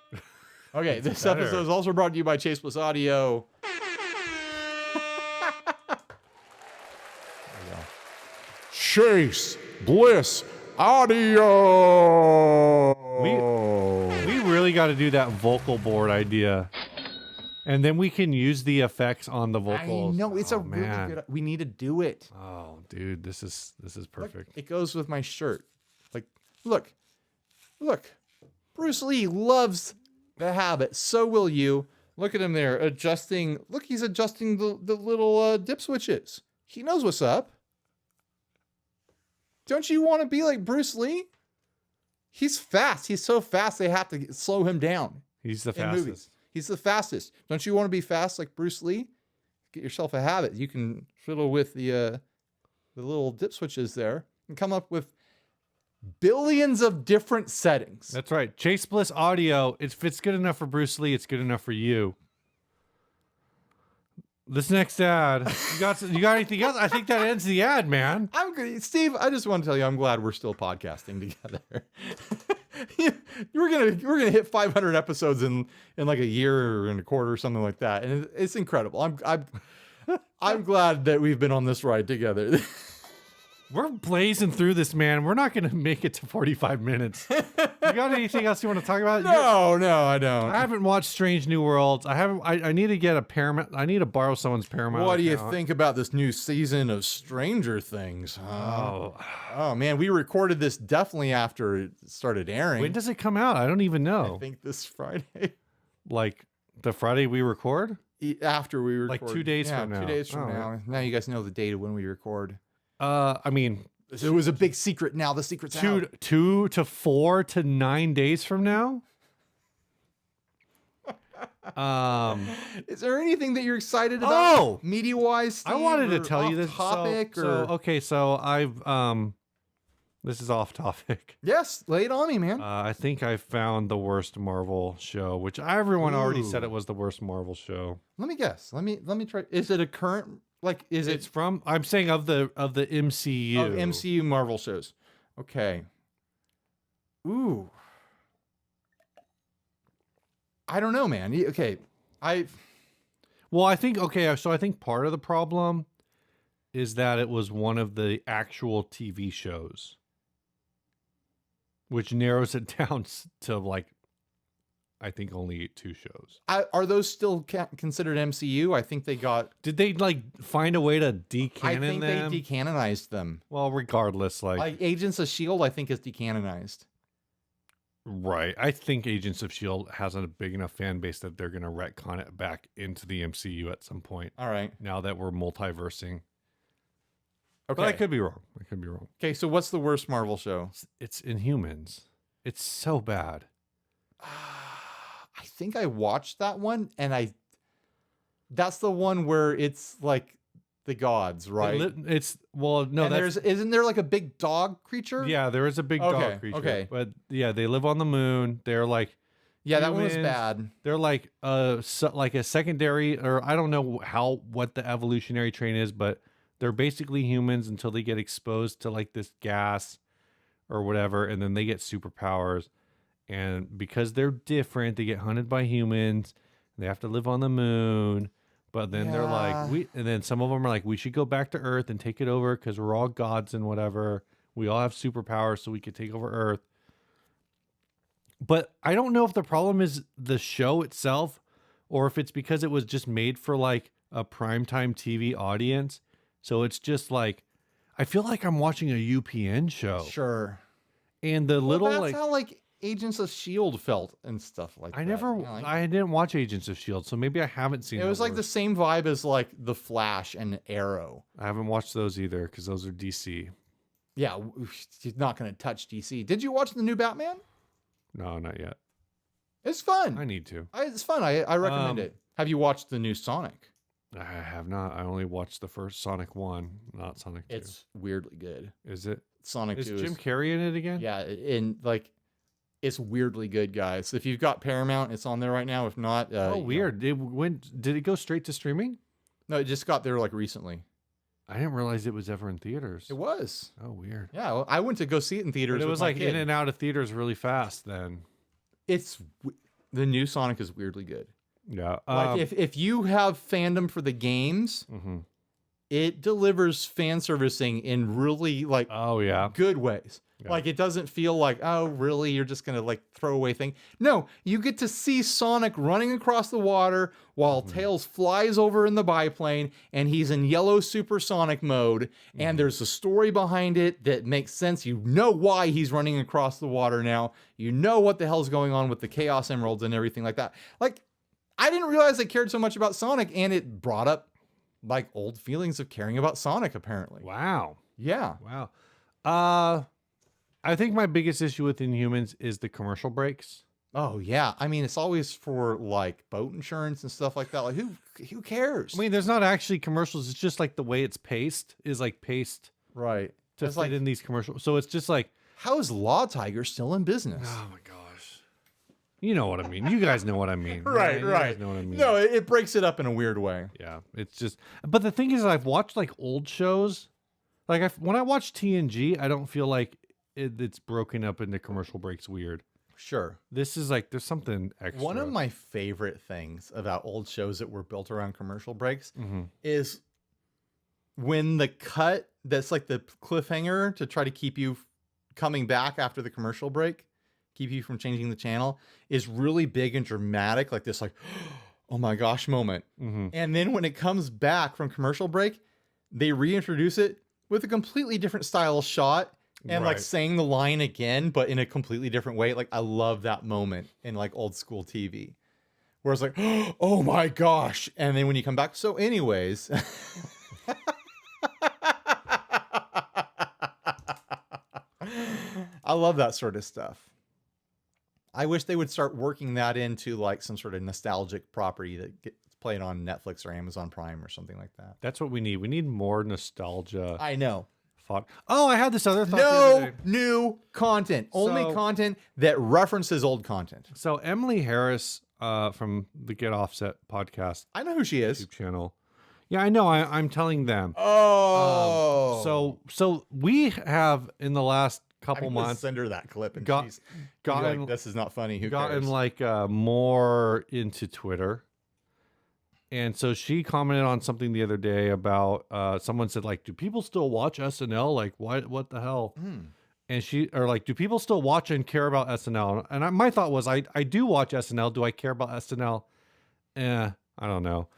Okay, this episode is also brought to you by Chase Plus Audio. Chase Bliss Audio. We really got to do that vocal board idea. And then we can use the effects on the vocals. I know, it's really good. We need to do it. Oh, dude, this is perfect. Look, it goes with my shirt. Like, look. Bruce Lee loves the habit. So will you. Look at him there adjusting. Look, he's adjusting the little dip switches. He knows what's up. Don't you want to be like Bruce Lee? He's fast. He's so fast they have to slow him down. He's the in fastest. Movies. He's the fastest. Don't you want to be fast like Bruce Lee? Get yourself a habit. You can fiddle with the little dip switches there and come up with billions of different settings. That's right. Chase Bliss Audio. If it's good enough for Bruce Lee, it's good enough for you. This next ad, you got anything else? I think that ends the ad, man. I'm good, Steve. I just want to tell you, I'm glad we're still podcasting together. we're gonna hit 500 episodes in like a year or in a quarter or something like that, and it's incredible. I'm glad that we've been on this ride together. We're blazing through this, man. We're not gonna make it to 45 minutes. You got anything else you want to talk about? No, I don't. I haven't watched Strange New Worlds. I need to get a Paramount. I need to borrow someone's Paramount. What do you account. think about this new season of Stranger Things? Oh man, we recorded this definitely after it started airing. When does it come out? I don't even know. I think this Friday. Like the Friday we record? After we record. Like 2 days from now. 2 days from now. Right. Now you guys know the date of when we record. I mean, it was a big secret. Now the secret's out. 2 to 4 to 9 days from now. Is there anything that you're excited about? Media wise, I wanted to tell you this topic So I've this is off topic. Yes, lay it on me, man. I think I found the worst Marvel show, which everyone already said it was the worst Marvel show. Let me guess. Let me try. Is it a current? Like, is It's from? I'm saying of the MCU. Of MCU Marvel shows. Okay. Ooh. I don't know, man. Okay. Well, I think so I think part of the problem is that it was one of the actual TV shows, which narrows it down to like I think only 2 shows. Are those still considered MCU? I think they got. Did they like find a way to decanon I think them? they decanonized them. Well, regardless, Like Agents of S.H.I.E.L.D., I think is decanonized. right. I think Agents of S.H.I.E.L.D. has a big enough fan base that they're going to retcon it back into the MCU at some point. All right. Now that we're multiversing. Okay. But I could be wrong. Okay, so what's the worst Marvel show? It's Inhumans. It's so bad. I think I watched that one, and that's the one where it's like the gods, right? Isn't there like a big dog creature? Yeah, there is a big dog creature. Okay. But yeah, they live on the moon. They're like that one was humans. bad. They're like a secondary, or I don't know what the evolutionary train is, but they're basically humans until they get exposed to like this gas or whatever, and then they get superpowers. And because they're different, they get hunted by humans. They have to live on the moon. But then they're like, and then some of them are like, we should go back to Earth and take it over because we're all gods and whatever. We all have superpowers, so we could take over Earth. But I don't know if the problem is the show itself or if it's because it was just made for like a primetime TV audience. So it's just like, I feel like I'm watching a UPN show. Sure. And the that's how like Agents of S.H.I.E.L.D. felt and stuff like that. I didn't watch Agents of S.H.I.E.L.D., so maybe I haven't seen it. It was like the same vibe as like The Flash and Arrow. I haven't watched those either because those are DC. Yeah, you're not going to touch DC. Did you watch the new Batman? No, not yet. It's fun. I need to. It's fun. I recommend it. Have you watched the new Sonic? I have not. I only watched the first Sonic 1, not Sonic 2. It's weirdly good. Is it? Sonic 2 is Jim Carrey in it again? Yeah, and like it's weirdly good, guys. If you've got Paramount, it's on there right now. If not, weird. Did it go straight to streaming? No, it just got there like recently. I didn't realize it was ever in theaters. It was. Oh, weird. Yeah, well, I went to go see it in theaters. But it with was my like kid. in and out of theaters really fast then. The new Sonic is weirdly good. Yeah. Like if you have fandom for the games, it delivers fan servicing in really like good ways. Yeah. Like it doesn't feel like, oh, really? You're just gonna like throw away thing. No, you get to see Sonic running across the water while Tails flies over in the biplane and he's in yellow supersonic mode. And there's a story behind it that makes sense. You know why he's running across the water now. You know what the hell's going on with the Chaos Emeralds and everything like that. Like, I didn't realize I cared so much about Sonic, and it brought up like old feelings of caring about Sonic, apparently. Wow. Yeah. Wow. I think my biggest issue with Inhumans is the commercial breaks. Oh yeah. I mean, it's always for like boat insurance and stuff like that. Like who cares? I mean, there's not actually commercials. It's just like the way it's paced is like paced right to it's fit like, in these commercials. So it's just like, how is Law Tiger still in business? Oh my gosh. You know what I mean. You guys know what I mean. Right. You guys know what I mean. No, it breaks it up in a weird way. Yeah. It's just, but the thing is, I've watched like old shows. Like when I watch TNG, I don't feel like it's broken up into commercial breaks weird. Sure. This is like, there's something extra. One of my favorite things about old shows that were built around commercial breaks is when the cut that's like the cliffhanger to try to keep you coming back after the commercial break, keep you from changing the channel, is really big and dramatic, like this like, oh my gosh moment. And then when it comes back from commercial break, they reintroduce it with a completely different style shot and like saying the line again, but in a completely different way. Like I love that moment in like old school TV where it's like, oh my gosh. And then when you come back. So anyways, I love that sort of stuff. I wish they would start working that into like some sort of nostalgic property that gets played on Netflix or Amazon Prime or something like that. That's what we need. We need more nostalgia. I know. Oh, I had this other thought. No new content. Only content that references old content. So Emily Harris from the Get Offset podcast. I know who she is. YouTube channel. Yeah, I know. I'm telling them. Oh. So we have in the last couple months send her that clip and gotten like, this is not funny. Who gotten cares? like more into Twitter. And so she commented on something the other day about someone said, like, do people still watch SNL? Like, what the hell? And do people still watch and care about SNL? And my thought was, I do watch SNL. Do I care about SNL? I don't know.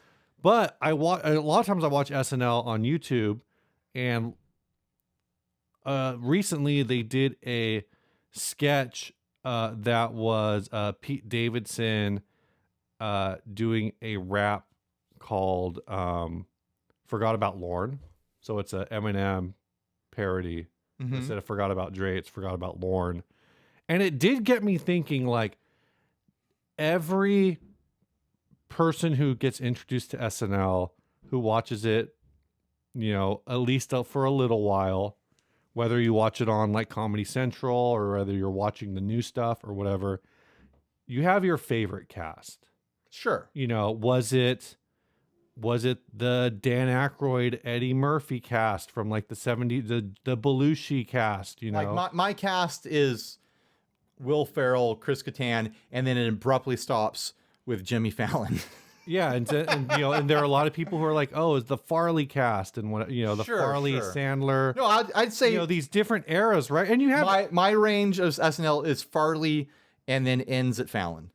But a lot of times I watch SNL on YouTube, and recently they did a sketch that was Pete Davidson doing a rap called Forgot About Lorne. So it's a Eminem parody. Instead of Forgot About Dre, it's Forgot About Lorne. And it did get me thinking, like, every person who gets introduced to SNL, who watches it, at least for a little while, whether you watch it on like Comedy Central or whether you're watching the new stuff or whatever, you have your favorite cast. Sure. Was it the Dan Aykroyd, Eddie Murphy cast from like the 70s, the Belushi cast, Like my cast is Will Ferrell, Chris Kattan, and then it abruptly stops with Jimmy Fallon. Yeah, and there are a lot of people who are like, oh, it's the Farley cast and what the Farley Sandler. No, I'd say these different eras, right? And you have my range of SNL is Farley and then ends at Fallon.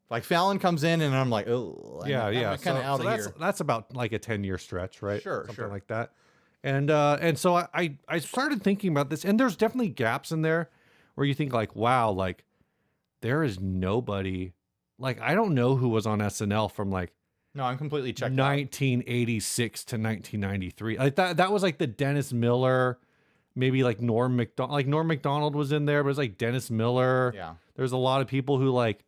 Like Fallon comes in and I'm like, oh, yeah. kind of out of here. That's about like a 10-year stretch, right? Something like that. And so I started thinking about this, and there's definitely gaps in there where you think like, wow, like there is nobody. Like, I don't know who was on SNL from like no, I'm completely checked 1986 to 1993. Like that was like the Dennis Miller, maybe like Norm Macdonald. Like Norm Macdonald was in there, but it was like Dennis Miller. Yeah. There's a lot of people who like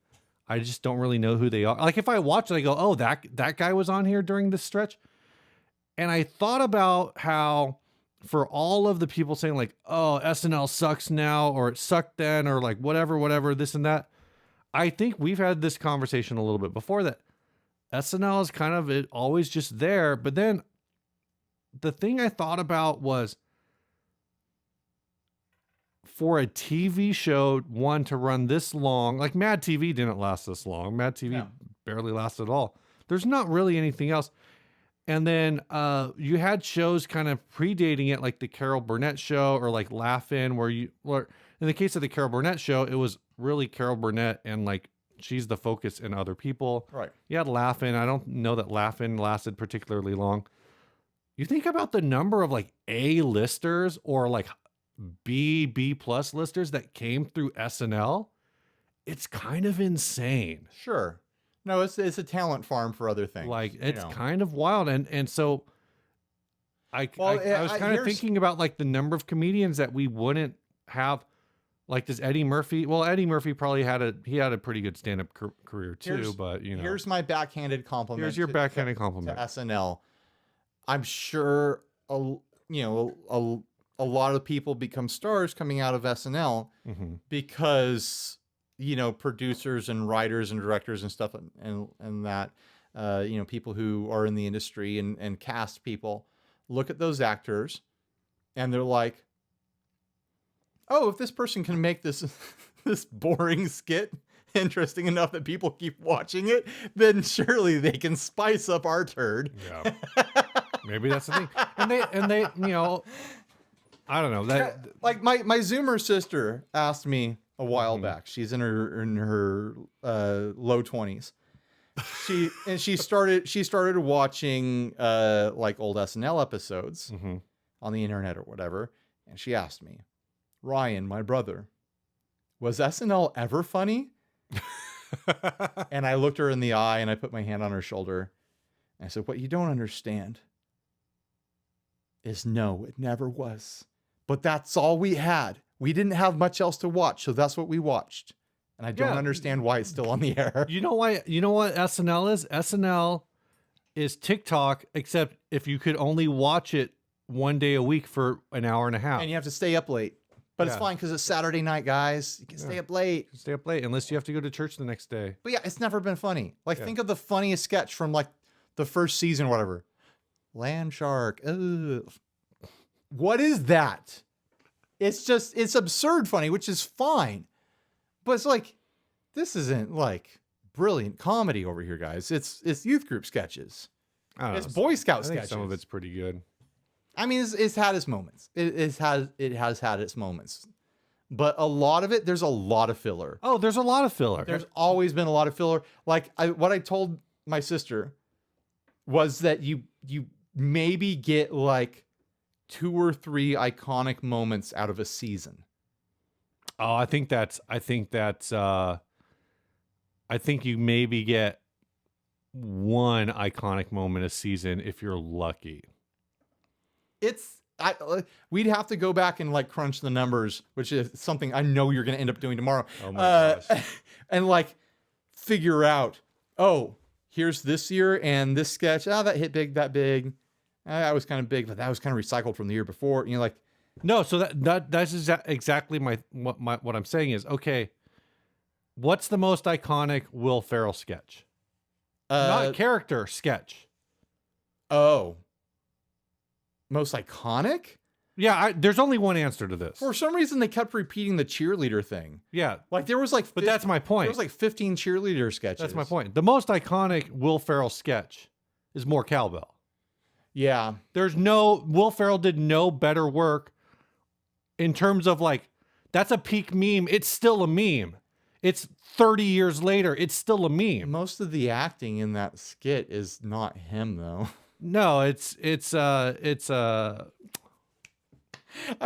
I just don't really know who they are. Like if I watch it, I go, oh, that guy was on here during this stretch. And I thought about how for all of the people saying like, oh, SNL sucks now, or it sucked then, or like whatever, this and that. I think we've had this conversation a little bit before that SNL is kind of always just there. But then the thing I thought about was for a TV show, one to run this long, like Mad TV didn't last this long. Mad TV barely lasted at all. There's not really anything else. And then you had shows kind of predating it, like the Carol Burnett show or like Laugh-In, where in the case of the Carol Burnett show, it was really Carol Burnett and like she's the focus and other people. Right. You had Laugh-In. I don't know that Laugh-In lasted particularly long. You think about the number of like A-listers or like B plus listers that came through SNL. It's kind of insane. Sure. No, it's a talent farm for other things. Like it's kind of wild. And so I was kind of thinking about like the number of comedians that we wouldn't have. Like, does Eddie Murphy? Well, Eddie Murphy probably had a pretty good stand-up career too. But here's my backhanded compliment. Here's your backhanded compliment to SNL. I'm sure a lot of people become stars coming out of SNL because producers and writers and directors and stuff and that people who are in the industry and cast people look at those actors and they're like, oh, if this person can make this boring skit interesting enough that people keep watching it, then surely they can spice up our turd. Yeah. Maybe that's the thing. And they I don't know. That like my Zoomer sister asked me a while back. She's in her low 20s. She started watching like old SNL episodes on the internet or whatever, and she asked me, Ryan, my brother, was SNL ever funny? And I looked her in the eye and I put my hand on her shoulder and I said, what you don't understand is no, it never was. But that's all we had. We didn't have much else to watch, so that's what we watched. And I don't understand why it's still on the air. You know why? You know what SNL is? SNL is TikTok, except if you could only watch it one day a week for an hour and a half. And you have to stay up late. But it's fine because it's Saturday night, guys. You can stay up late. Stay up late unless you have to go to church the next day. But yeah, it's never been funny. Like, think of the funniest sketch from like the first season or whatever. Land shark. Ugh. What is that? It's absurd funny, which is fine. But it's like, this isn't like brilliant comedy over here, guys. It's youth group sketches. I don't It's know. Boy Scout I think sketches. some of it's pretty good. I mean, it's had its moments. It has had its moments, but a lot of it, there's a lot of filler. Oh, there's a lot of filler. There's always been a lot of filler. Like what I told my sister was that you maybe get like 2 or 3 iconic moments out of a season. Oh, I think you maybe get 1 iconic moment a season if you're lucky. We'd have to go back and like crunch the numbers, which is something I know you're going to end up doing tomorrow. Oh my gosh. And like figure out, oh, here's this year and this sketch. Oh, that hit big, that big. That was kind of big, but that was kind of recycled from the year before. You know, like No, so that's exactly what I'm saying is, okay, what's the most iconic Will Ferrell sketch? Not character, sketch. Oh. Most iconic? Yeah, there's only one answer to this. For some reason, they kept repeating the cheerleader thing. Yeah. Like there was like, But that's my point. There was like 15 cheerleader sketches. That's my point. The most iconic Will Ferrell sketch is More Cowbell. Yeah. Will Ferrell did no better work in terms of like, that's a peak meme. It's still a meme. It's 30 years later. It's still a meme. Most of the acting in that skit is not him though. No, it's I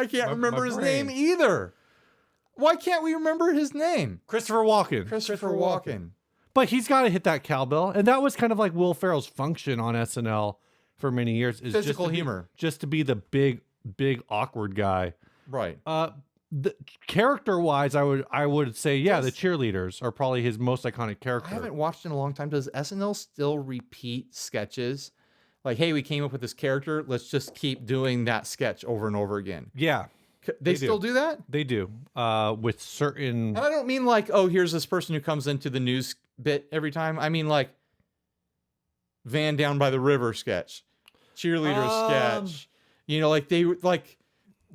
can't remember his name either. Why can't we remember his name? Christopher Walken. Christopher Walken. But he's got to hit that cowbell. And that was kind of like Will Ferrell's function on SNL for many years. Is Physical humor. Just to be the big awkward guy. Right. The character-wise, I would say, yeah, the cheerleaders are probably his most iconic character. I haven't watched in a long time. Does SNL still repeat sketches? Like, hey, we came up with this character. Let's just keep doing that sketch over and over again. Yeah. They still do that? They do. With certain... And I don't mean like, oh, here's this person who comes into the news bit every time. I mean like Van Down by the River sketch. Cheerleader sketch. You know, like they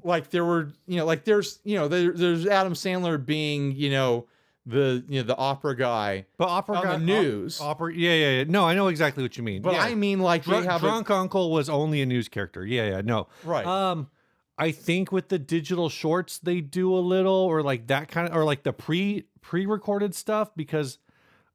like there were, you know, like there's Adam Sandler being, the opera guy, but opera on guy, the news. Yeah. No, I know exactly what you mean. But yeah. I mean, like Drunk Uncle was only a news character. Yeah, no. Right. I think with the digital shorts they do a little, or like that kind of, or like the pre-recorded stuff, because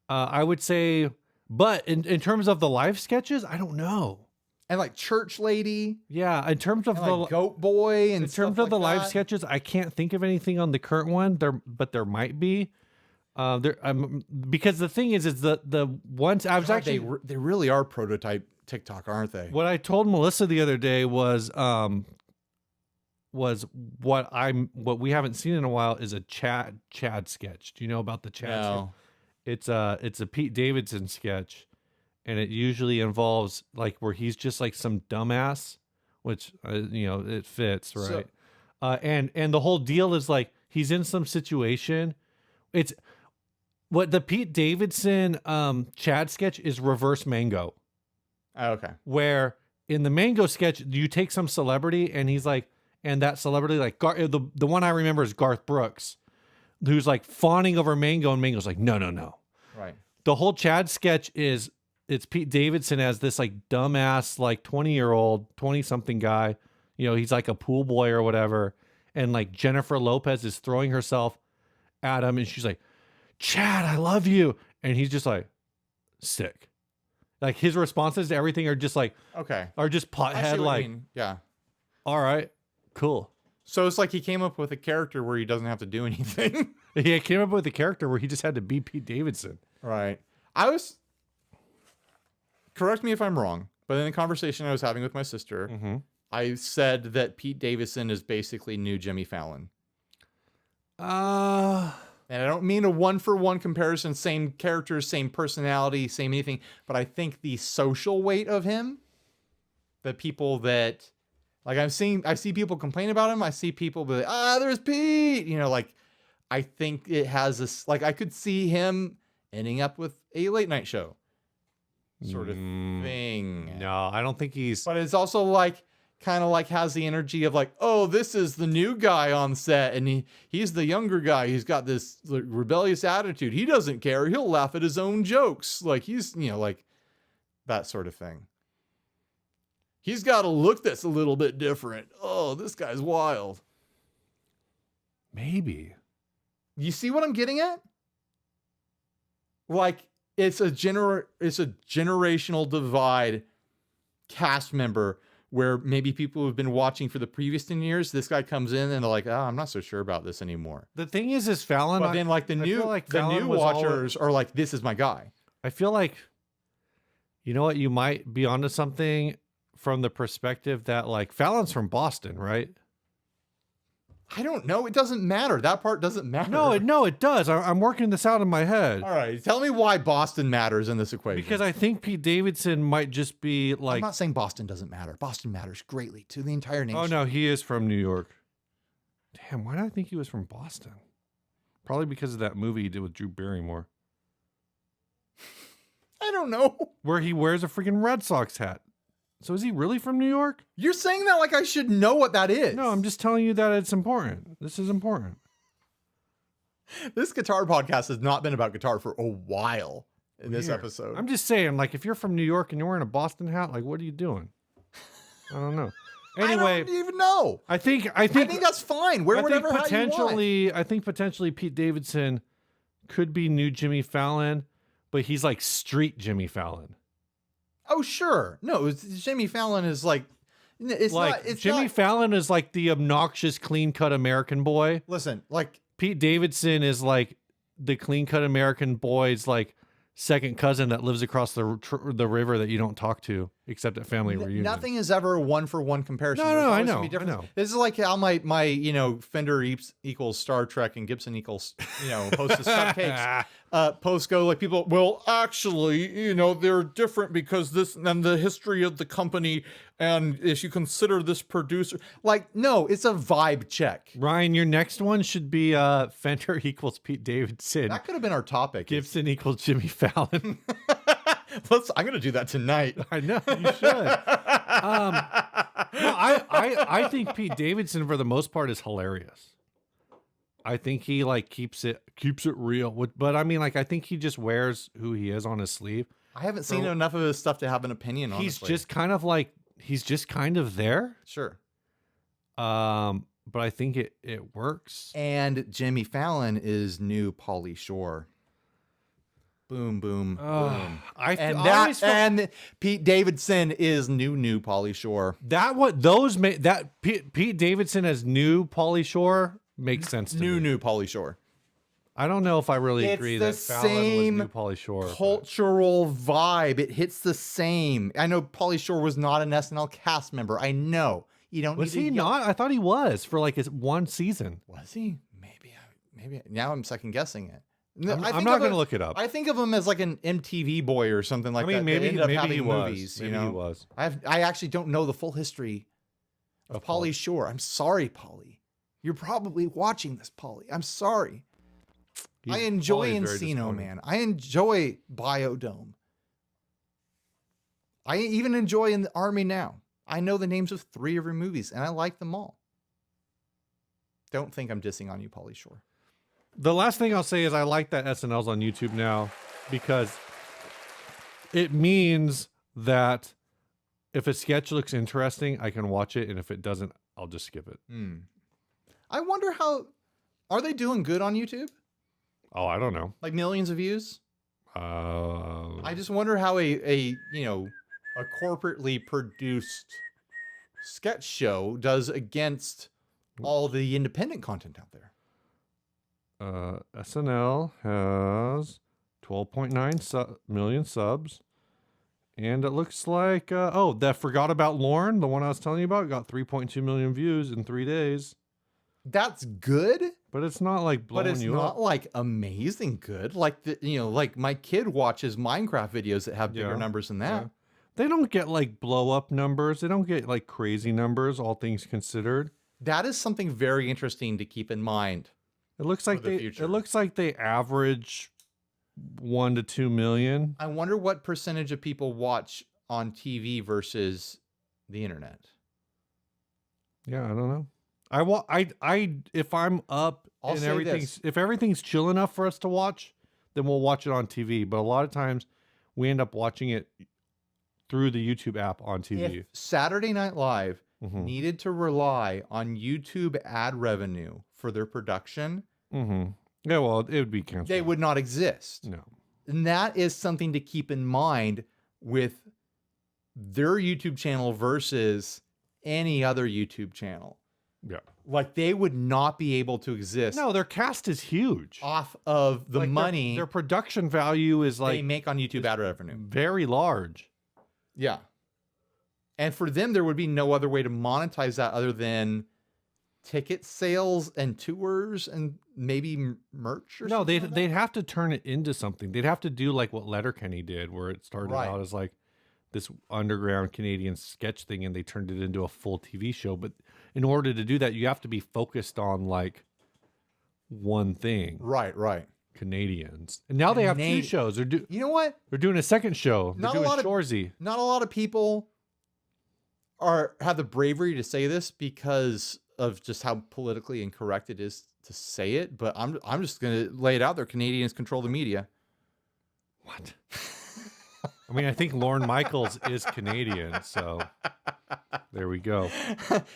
I would say, but in terms of the live sketches, I don't know. And like Church Lady. Yeah, in terms of and like Goat Boy and in terms of the live sketches, I can't think of anything on the current one. But there might be. Because the thing is the ones I was actually they really are prototype TikTok, aren't they? What I told Melissa the other day was what we haven't seen in a while is a Chad sketch. Do you know about the Chad? No. Sketch? It's a Pete Davidson sketch, and it usually involves like where he's just like some dumbass, which it fits, right? And the whole deal is like he's in some situation. It's what the Pete Davidson Chad sketch is reverse Mango. Oh, okay. Where in the Mango sketch, you take some celebrity and he's like, and that celebrity, like the one I remember is Garth Brooks, who's like fawning over Mango, and Mango's like, no. Right. The whole Chad sketch is it's Pete Davidson as this like dumbass, like 20-something guy. He's like a pool boy or whatever. And like Jennifer Lopez is throwing herself at him and she's like, Chad, I love you. And he's just like, sick. Like his responses to everything are just like, okay, are just pothead like, yeah. All right, cool. So it's like he came up with a character where he doesn't have to do anything. He came up with a character where he just had to be Pete Davidson. Right. Correct me if I'm wrong, but in the conversation I was having with my sister, I said that Pete Davidson is basically new Jimmy Fallon. And I don't mean a one-for-one comparison, same characters, same personality, same anything, but I think the social weight of him, the people that, like I see people complain about him, I see people be like, there's Pete, like, I think it has this, like, I could see him ending up with a late night show sort of thing. No, I don't think he's... But it's also like, kind of like has the energy of like, oh, this is the new guy on set, and he's the younger guy. He's got this like, rebellious attitude. He doesn't care. He'll laugh at his own jokes. Like he's, like that sort of thing. He's got a look that's a little bit different. Oh, this guy's wild. Maybe. You see what I'm getting at? Like it's a generational divide cast member where maybe people who've been watching for the previous 10 years, this guy comes in and they're like, oh, I'm not so sure about this anymore. The thing is Fallon. But then like the new watchers are like, this is my guy. I feel like, you know what, you might be onto something from the perspective that like Fallon's from Boston, right? I don't know. It doesn't matter. That part doesn't matter. No, it does. I'm working this out in my head. All right. Tell me why Boston matters in this equation. Because I think Pete Davidson might just be like... I'm not saying Boston doesn't matter. Boston matters greatly to the entire nation. Oh, no, he is from New York. Damn, why did I think he was from Boston? Probably because of that movie he did with Drew Barrymore. I don't know. Where he wears a freaking Red Sox hat. So is he really from New York? You're saying that like I should know what that is. No, I'm just telling you that it's important. This is important. This guitar podcast has not been about guitar for a while in this episode. I'm just saying, like, if you're from New York and you're wearing a Boston hat, like, what are you doing? I don't know. Anyway, I don't even know. I think that's fine. Wear whatever hat you want. I think potentially Pete Davidson could be new Jimmy Fallon, but he's like street Jimmy Fallon. Oh, sure. No, Jimmy Fallon is like, Jimmy Fallon is like the obnoxious, clean-cut American boy. Listen, like Pete Davidson is like the clean-cut American boy's like second cousin that lives across the river that you don't talk to except at family reunions. Nothing is ever a one-for-one comparison. No, I know. This is like how my Fender equals Star Trek and Gibson equals Hostess cupcakes. Posts go like people. Well, actually, they're different because this and the history of the company, and if you consider this producer, like, no, it's a vibe check. Ryan, your next one should be Fender equals Pete Davidson. That could have been our topic. Gibson equals Jimmy Fallon. I'm going to do that tonight. I know you should. I think Pete Davidson for the most part is hilarious. I think he like keeps it real. But I mean, like, I think he just wears who he is on his sleeve. I haven't seen enough of his stuff to have an opinion on. He's just kind of there. Sure. But I think it works. And Jimmy Fallon is new Pauly Shore. Boom, boom, boom. And Pete Davidson is new Pauly Shore. Pete Davidson as new Pauly Shore makes sense to me. New Pauly Shore. I don't know if I really agree that Fallon was new Pauly Shore. Cultural vibe. It hits the same. I know Pauly Shore was not an SNL cast member. I know. You don't. Was he not? I thought he was for like his one season. Was he? Maybe. Now I'm second guessing it. I'm not going to look it up. I think of him as like an MTV boy or something like that. I mean, maybe he was. Maybe he was. I actually don't know the full history of Pauly Shore. I'm sorry, Pauly. You're probably watching this, Pauly. I'm sorry. I enjoy Encino, man. I enjoy Biodome. I even enjoy In the Army Now. I know the names of 3 of your movies, and I like them all. Don't think I'm dissing on you, Pauly Shore. The last thing I'll say is I like that SNL's on YouTube now because it means that if a sketch looks interesting, I can watch it, and if it doesn't, I'll just skip it. I wonder are they doing good on YouTube? Oh, I don't know. Like millions of views? I just wonder how a corporately produced sketch show does against all the independent content out there. SNL has 12.9 million subs. And it looks like, that Forgot About Lauren, the one I was telling you about, got 3.2 million views in 3 days. That's good. But it's not like blowing you up. But it's not like amazing good. Like, like my kid watches Minecraft videos that have bigger numbers than that. Yeah. They don't get like blow up numbers. They don't get like crazy numbers, all things considered. That is something very interesting to keep in mind. It looks like they average 1 to 2 million. I wonder what percentage of people watch on TV versus the internet. Yeah, I don't know. If I'm up I'll and say this. if everything's chill enough for us to watch, then we'll watch it on TV. But a lot of times we end up watching it through the YouTube app on TV. If Saturday Night Live Mm-hmm. needed to rely on YouTube ad revenue for their production, Mm-hmm. Yeah, well, it would be canceled. they would not exist. No. And that is something to keep in mind with their YouTube channel versus any other YouTube channel. Yeah. Like they would not be able to exist No, their cast is huge. off of the Like, money their production value is they like make on YouTube ad revenue. very large. Yeah. And for them, there would be no other way to monetize that other than ticket sales and tours and maybe merch or No, something. they'd have to turn it into something. They'd have to do like what Letterkenny did, where it started Right. out as like this underground Canadian sketch thing, and they turned it into a full TV show. But in order to do that, you have to be focused on like one thing. Right, right. Canadians, and now they have two Canadian- shows. You know what? They're doing a second show. Not a They're doing lot of- Shoresy. Not a lot of people have the bravery to say this because of just how politically incorrect it is to say it, but I'm just gonna lay it out there. Canadians control the media. What? I mean, I think Lorne Michaels is Canadian, so there we go.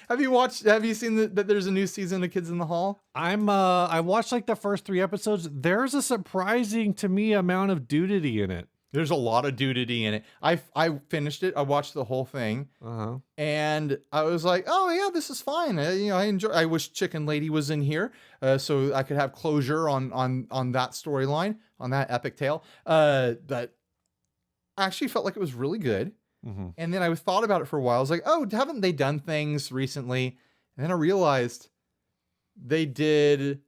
Have you seen that there's a new season of Kids in the Hall? I watched like the first 3 episodes. There's a surprising to me amount of nudity in it. There's a lot of nudity in it. I finished it. I watched the whole thing, Uh-huh. and I was like, "Oh yeah, this is fine." I enjoy. I wish Chicken Lady was in here, so I could have closure on that storyline, on that epic tale. But I actually felt like it was really good. Mm-hmm. And then I thought about it for a while. I was like, "Oh, haven't they done things recently?" And then I realized they did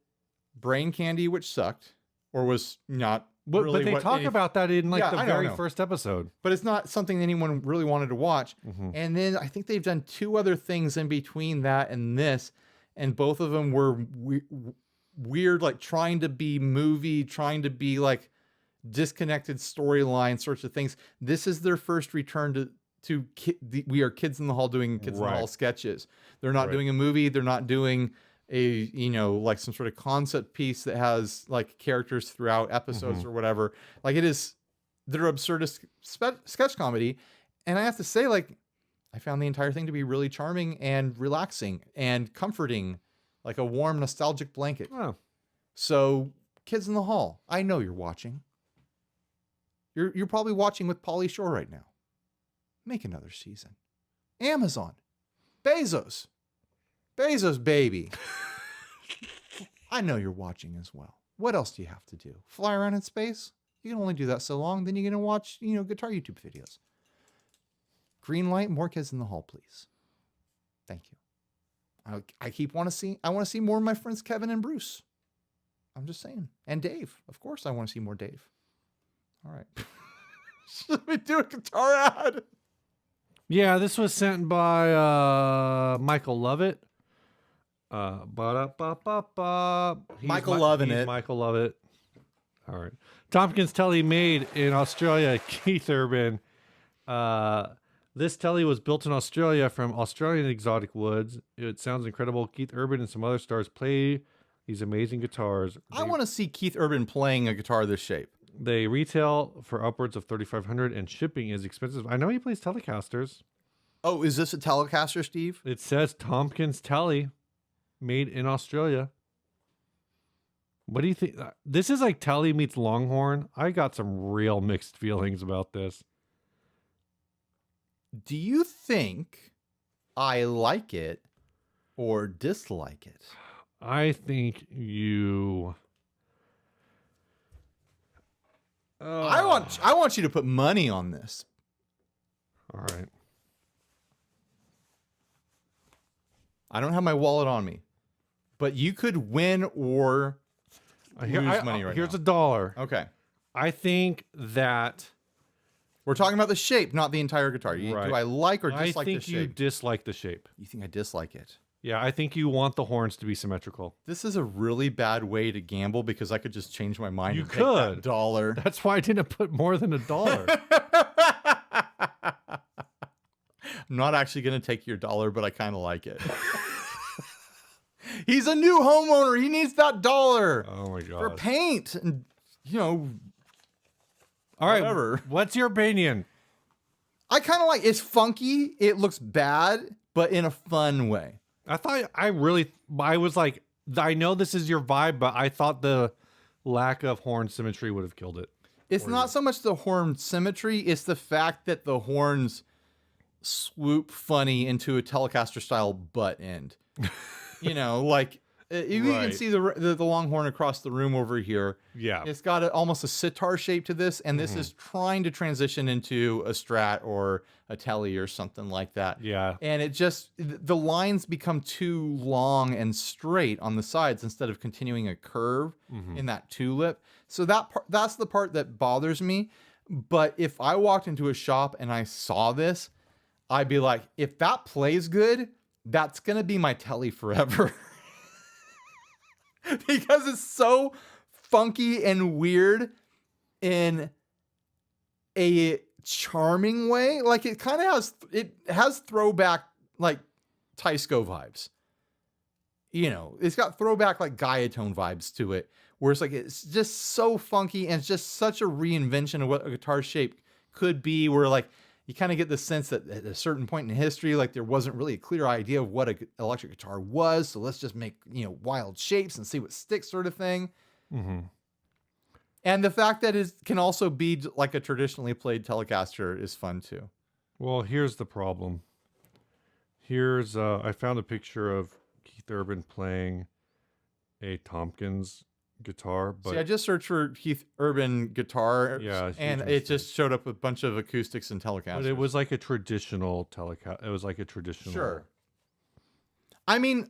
Brain Candy, which sucked, or was not. But Really they what talk any- about that in like Yeah, the I know, I very know. first episode. But it's not something anyone really wanted to watch. Mm-hmm. And then I think they've done 2 other things in between that and this, and both of them were weird, like trying to be movie, trying to be like disconnected storyline sorts of things. This is their first return to We Are Kids in the Hall doing Kids in the Right. Hall sketches. They're not Right. doing a movie. They're not doing a like some sort of concept piece that has like characters throughout episodes or whatever. Like it is their absurdist sketch comedy. And I have to say, like, I found the entire thing to be really charming and relaxing and comforting, like a warm, nostalgic blanket. Oh. So, Kids in the Hall, I know you're watching. You're probably watching with Pauly Shore right now. Make another season. Amazon. Bezos, baby. I know you're watching as well. What else do you have to do? Fly around in space? You can only do that so long. Then you're going to watch, guitar YouTube videos. Green light, more Kids in the Hall, please. Thank you. I want to see more of my friends Kevin and Bruce. I'm just saying. And Dave. Of course I want to see more Dave. All right. Should we do a guitar ad? Yeah, this was sent by Michael Lovett. Ba-da-ba-ba-ba. Michael Lovin' he's it. Michael Lovett. All right. Tompkins Tele made in Australia. Keith Urban. This Tele was built in Australia from Australian exotic woods. It sounds incredible. Keith Urban and some other stars play these amazing guitars. I want to see Keith Urban playing a guitar this shape. They retail for upwards of $3,500, and shipping is expensive. I know he plays Telecasters. Oh, is this a Telecaster, Steve? It says Tompkins Tele, made in Australia. What do you think? This is like Tele meets Longhorn. I got some real mixed feelings about this. Do you think I like it or dislike it? I think you. I want you to put money on this. All right. I don't have my wallet on me, but you could win or lose money right Here's now. $1. Okay. I think that. We're talking about the shape, not the entire guitar. Right. Do I like or dislike I think the you shape? dislike the shape. You think I dislike it? Yeah, I think you want the horns to be symmetrical. This is a really bad way to gamble because I could just change my mind. You and take that could. dollar. That's why I didn't put more than $1. I'm not actually going to take your dollar, but I kind of like it. He's a new homeowner. He needs that dollar Oh my for god. paint and, All right. whatever. What's your opinion? I kind of like, it's funky. It looks bad, but in a fun way. I was like, I know this is your vibe, but I thought the lack of horn symmetry would have killed it. It's not so much the horn symmetry, it's the fact that the horns swoop funny into a Telecaster style butt end. Like you can Right. see the long horn across the room over here. Yeah. It's got almost a sitar shape to this, and this is trying to transition into a Strat or a Tele or something like that. Yeah. And it just, the lines become too long and straight on the sides instead of continuing a curve in that tulip. So that's the part that bothers me. But if I walked into a shop and I saw this, I'd be like, if that plays good, that's going to be my Tele forever. Because it's so funky and weird in a charming way. Like it kind of has throwback like Tysco vibes. It's got throwback like Gaiatone vibes to it, where it's like it's just so funky and it's just such a reinvention of what a guitar shape could be, where like you kind of get the sense that at a certain point in history, like there wasn't really a clear idea of what an electric guitar was. So let's just make, wild shapes and see what sticks, sort of thing. And the fact that it can also be like a traditionally played Telecaster is fun too. Well, here's the problem. I found a picture of Keith Urban playing a Tompkins guitar, but See, I just searched for Keith Urban guitar, Yeah, and it just showed up with a bunch of acoustics and Telecasters. but it was like a traditional Telecaster. It was like a traditional. Sure. I mean,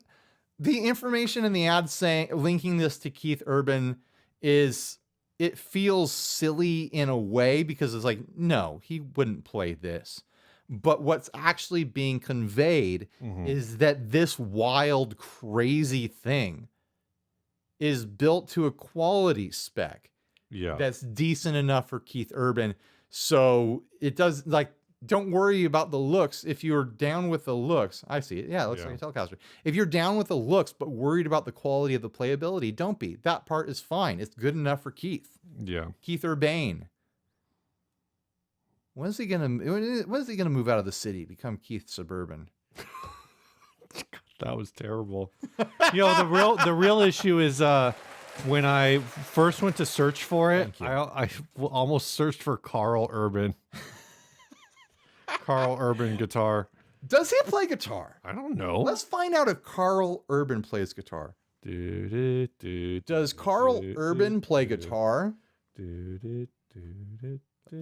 the information in the ad linking this to Keith Urban it feels silly in a way because it's like, no, he wouldn't play this. But what's actually being conveyed is that this wild, crazy thing is built to a quality spec Yeah. that's decent enough for Keith Urban. So it does, like, don't worry about the looks. If you're down with the looks, I see it. Yeah, it looks like a Telecaster. If you're down with the looks but worried about the quality of the playability, don't be. That part is fine. It's good enough for Keith. Yeah. Keith Urban. When is he gonna move out of the city, become Keith Suburban? That was terrible. The real issue is when I first went to search for it, I almost searched for Carl Urban. Carl Urban guitar. Does he play guitar? I don't know. Let's find out if Carl Urban plays guitar. Does Carl Urban play guitar? I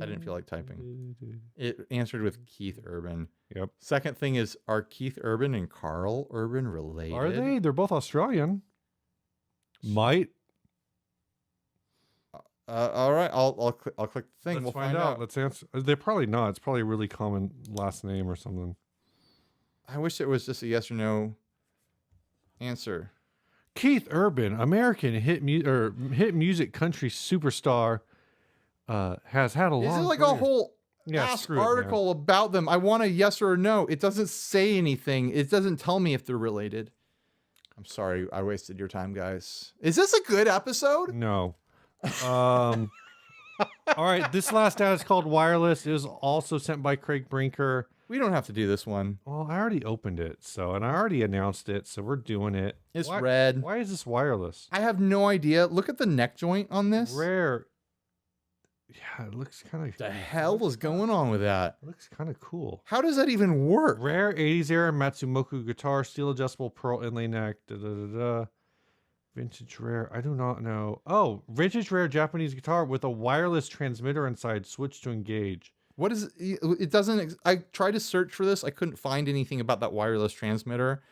didn't feel like typing. It answered with Keith Urban. Yep. Second thing is, are Keith Urban and Carl Urban related? Are they? They're both Australian. Might. All right. I'll click the thing. Let's We'll find out. Let's answer. They're probably not. It's probably a really common last name or something. I wish it was just a yes or no answer. Keith Urban, American hit music country superstar, has had a long. This is like career. a whole screw it, article about them. I want a yes or a no. It doesn't say anything. It doesn't tell me if they're related. I'm sorry, I wasted your time, guys. Is this a good episode? No. All right, this last ad is called Wireless. It was also sent by Craig Brinker. We don't have to do this one. Well, I already opened it, and I already announced it, so we're doing it. It's red. Why is this wireless? I have no idea. Look at the neck joint on this. Rare. Yeah, it looks kind of. The hell is going on with that? It looks kind of cool. How does that even work? Rare 80s era Matsumoku guitar, steel adjustable pearl inlay neck. Vintage rare. I do not know. Oh, vintage rare Japanese guitar with a wireless transmitter inside. Switch to engage. What is it? It doesn't. I tried to search for this. I couldn't find anything about that wireless transmitter.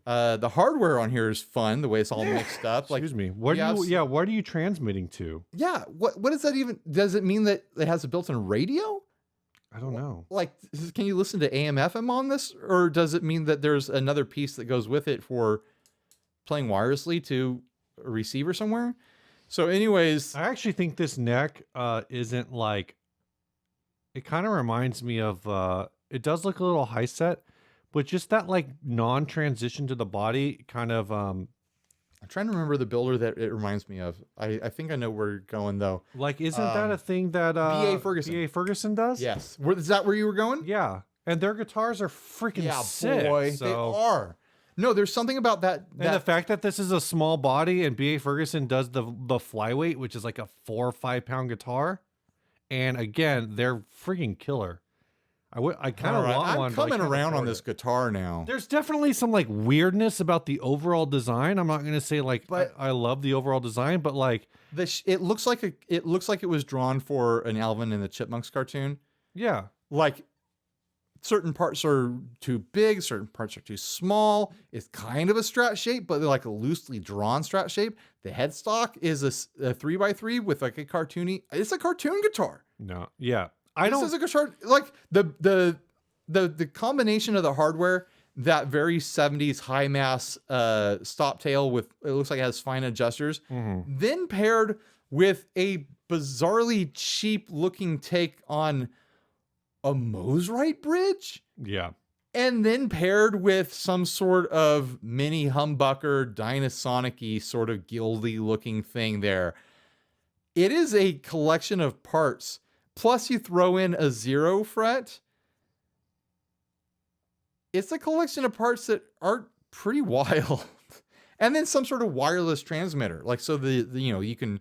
The hardware on here is fun. The way it's all mixed up. Excuse me. What are you transmitting to? Yeah. What does that even? Does it mean that it has a built-in radio? I don't know. Like, can you listen to AM/FM on this, or does it mean that there's another piece that goes with it for playing wirelessly to a receiver somewhere? So, anyways, I actually think this neck isn't like. It kind of reminds me of. It does look a little high set, but just that like non-transition to the body kind of I'm trying to remember the builder that it reminds me of. I think I know where you're going though. Like, isn't that a thing that B.A. Ferguson. B.A. Ferguson does? Yes. Is that where you were going? Yeah. And their guitars are freaking sick. Boy, so. they are. No, there's something about that. And the fact that this is a small body and B.A. Ferguson does the flyweight, which is like a 4 or 5 pound guitar. And again, they're freaking killer. I kind of want one. I'm coming around on this guitar now. There's definitely some like weirdness about the overall design. I'm not going to say like, but I love the overall design, but like it looks like it was drawn for an Alvin and the Chipmunks cartoon. Yeah. Like certain parts are too big, certain parts are too small. It's kind of a Strat shape, but they're like a loosely drawn Strat shape. The headstock is a 3x3 with like a cartoony. It's a cartoon guitar. No. Yeah. This is a guitar, like the combination of the hardware, that very 70s high mass stop tail with, it looks like it has fine adjusters, then paired with a bizarrely cheap looking take on a Mosrite bridge. Yeah. And then paired with some sort of mini humbucker, Dynasonic-y sort of gildy looking thing there. It is a collection of parts. Plus you throw in a 0 fret. It's a collection of parts that are pretty wild. And then some sort of wireless transmitter. Like, so the you can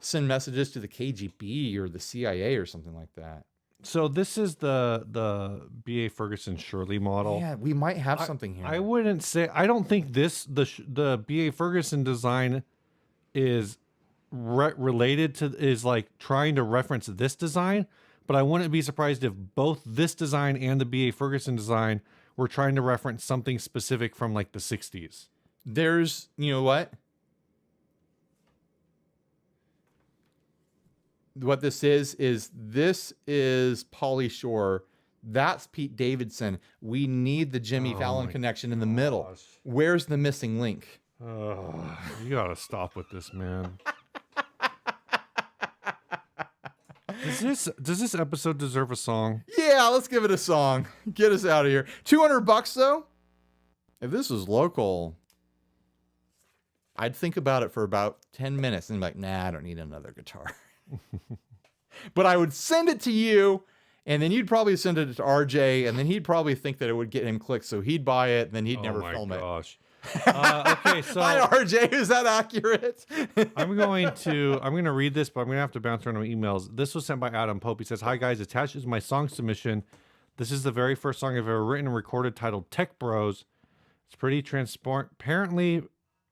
send messages to the KGB or the CIA or something like that. So this is the B.A. Ferguson Shirley model. Yeah, we might have something here. I wouldn't say, I don't think the B.A. Ferguson design is related to, is like trying to reference this design, but I wouldn't be surprised if both this design and the B.A. Ferguson design were trying to reference something specific from like the 60s. There's, you know what this is Pauly Shore. That's Pete Davidson. We need the Jimmy Fallon connection in the middle. Where's the missing link? You gotta stop with this, man. Does this episode deserve a song? Yeah, let's give it a song. Get us out of here. $200 though. If this was local, I'd think about it for about 10 minutes and be like, nah, I don't need another guitar. But I would send it to you, and then you'd probably send it to RJ, and then he'd probably think that it would get him clicks, so he'd buy it, and then he'd never film it. Oh my gosh. Okay, so Hi RJ, is that accurate? I'm going to read this, but I'm gonna have to bounce around my emails. This was sent by Adam Pope. He says, "Hi guys, attached is my song submission. This is the very first song I've ever written and recorded, titled Tech Bros. It's pretty transparently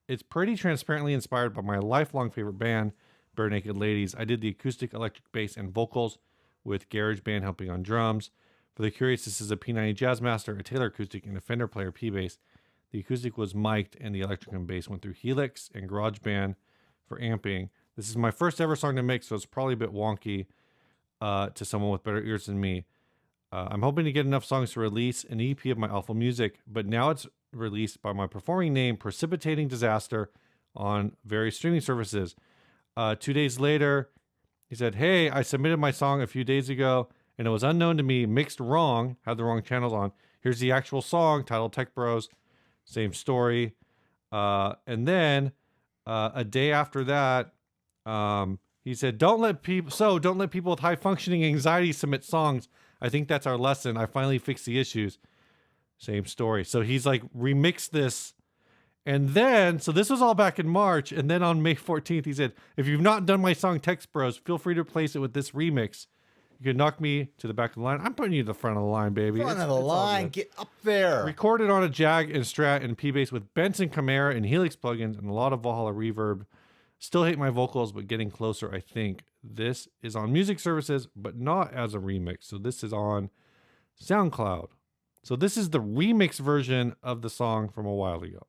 inspired by my lifelong favorite band, Bare Naked Ladies. I did the acoustic, electric bass, and vocals, with GarageBand helping on drums. For the curious, this is a P90 Jazzmaster, a Taylor acoustic, and a Fender Player P-Bass. The acoustic was mic'd, and the electric and bass went through Helix and GarageBand for amping. This is my first ever song to mix, so it's probably a bit wonky to someone with better ears than me. I'm hoping to get enough songs to release an EP of my awful music, but now it's released by my performing name, Precipitating Disaster, on various streaming services. 2 days later, he said, hey, I submitted my song a few days ago, and it was unknown to me, mixed wrong, had the wrong channels on. Here's the actual song, titled Tech Bros. Same story. And then a day after that, he said, don't let people with high functioning anxiety submit songs. I think that's our lesson. I finally fixed the issues. Same story. So he's like remixed this. And then, so this was all back in March. And then on May 14th, he said, if you've not done my song Tech Bros, feel free to replace it with this remix. You can knock me to the back of the line. I'm putting you to the front of the line, baby. Front of the line. Get up there. Recorded on a Jag and Strat and P-Bass with Benson Chimera and Helix plugins and a lot of Valhalla reverb. Still hate my vocals, but getting closer, I think. This is on music services, but not as a remix. So this is on SoundCloud. So this is the remix version of the song from a while ago.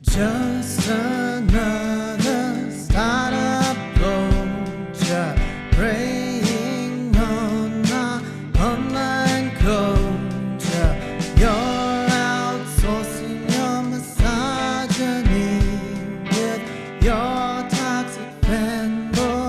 Just another startup culture, preying on our online culture. You're outsourcing your misogyny with your toxic fanboy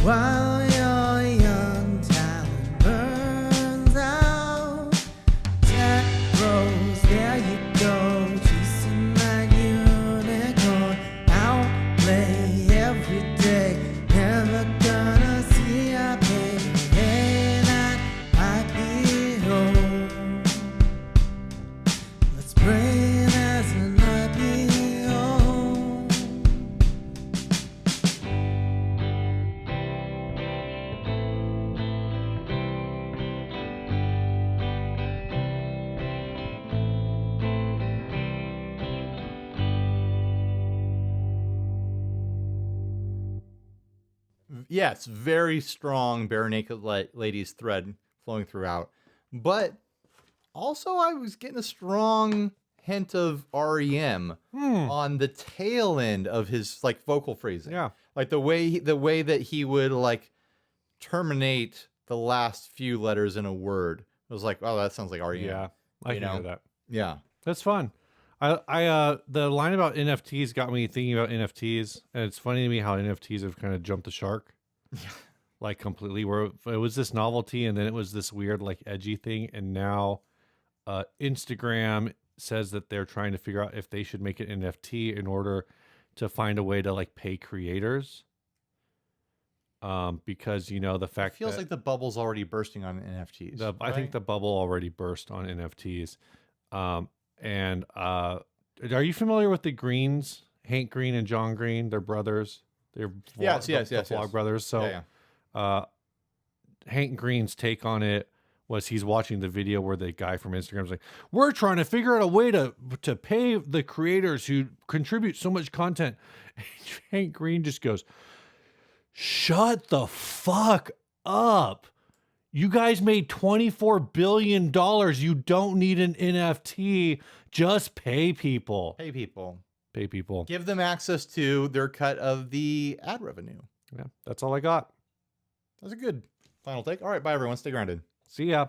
while your young talent burns out. Jack Rose, there you go, chasing that unicorn. Outplay every day, never gonna see a baby that might be home. Let's pray there's an IPO. Yes, very strong bare naked ladies thread flowing throughout, but also I was getting a strong hint of REM on the tail end of his like vocal phrasing. Yeah. Like the way that he would like terminate the last few letters in a word. It was like, oh, that sounds like REM. Yeah, I You can hear know? that. Yeah. That's fun. The line about NFTs got me thinking about NFTs, and it's funny to me how NFTs have kind of jumped the shark, like completely. Where it was this novelty, and then it was this weird, like edgy thing, and now Instagram says that they're trying to figure out if they should make an NFT in order to find a way to like pay creators. Because you know the fact It feels that like the bubble's already bursting on NFTs. I think the bubble already burst on NFTs. Are you familiar with the Greens, Hank Green and John Green? They're brothers. They're Yes, the vlog brothers. So, Hank Green's take on it was he's watching the video where the guy from Instagram's like, "We're trying to figure out a way to pay the creators who contribute so much content." Hank Green just goes, "Shut the fuck up. You guys made $24 billion. You don't need an NFT. Just pay people. Pay people. Pay people." Give them access to their cut of the ad revenue. Yeah, that's all I got. That's a good final take. All right, bye everyone. Stay grounded. See ya.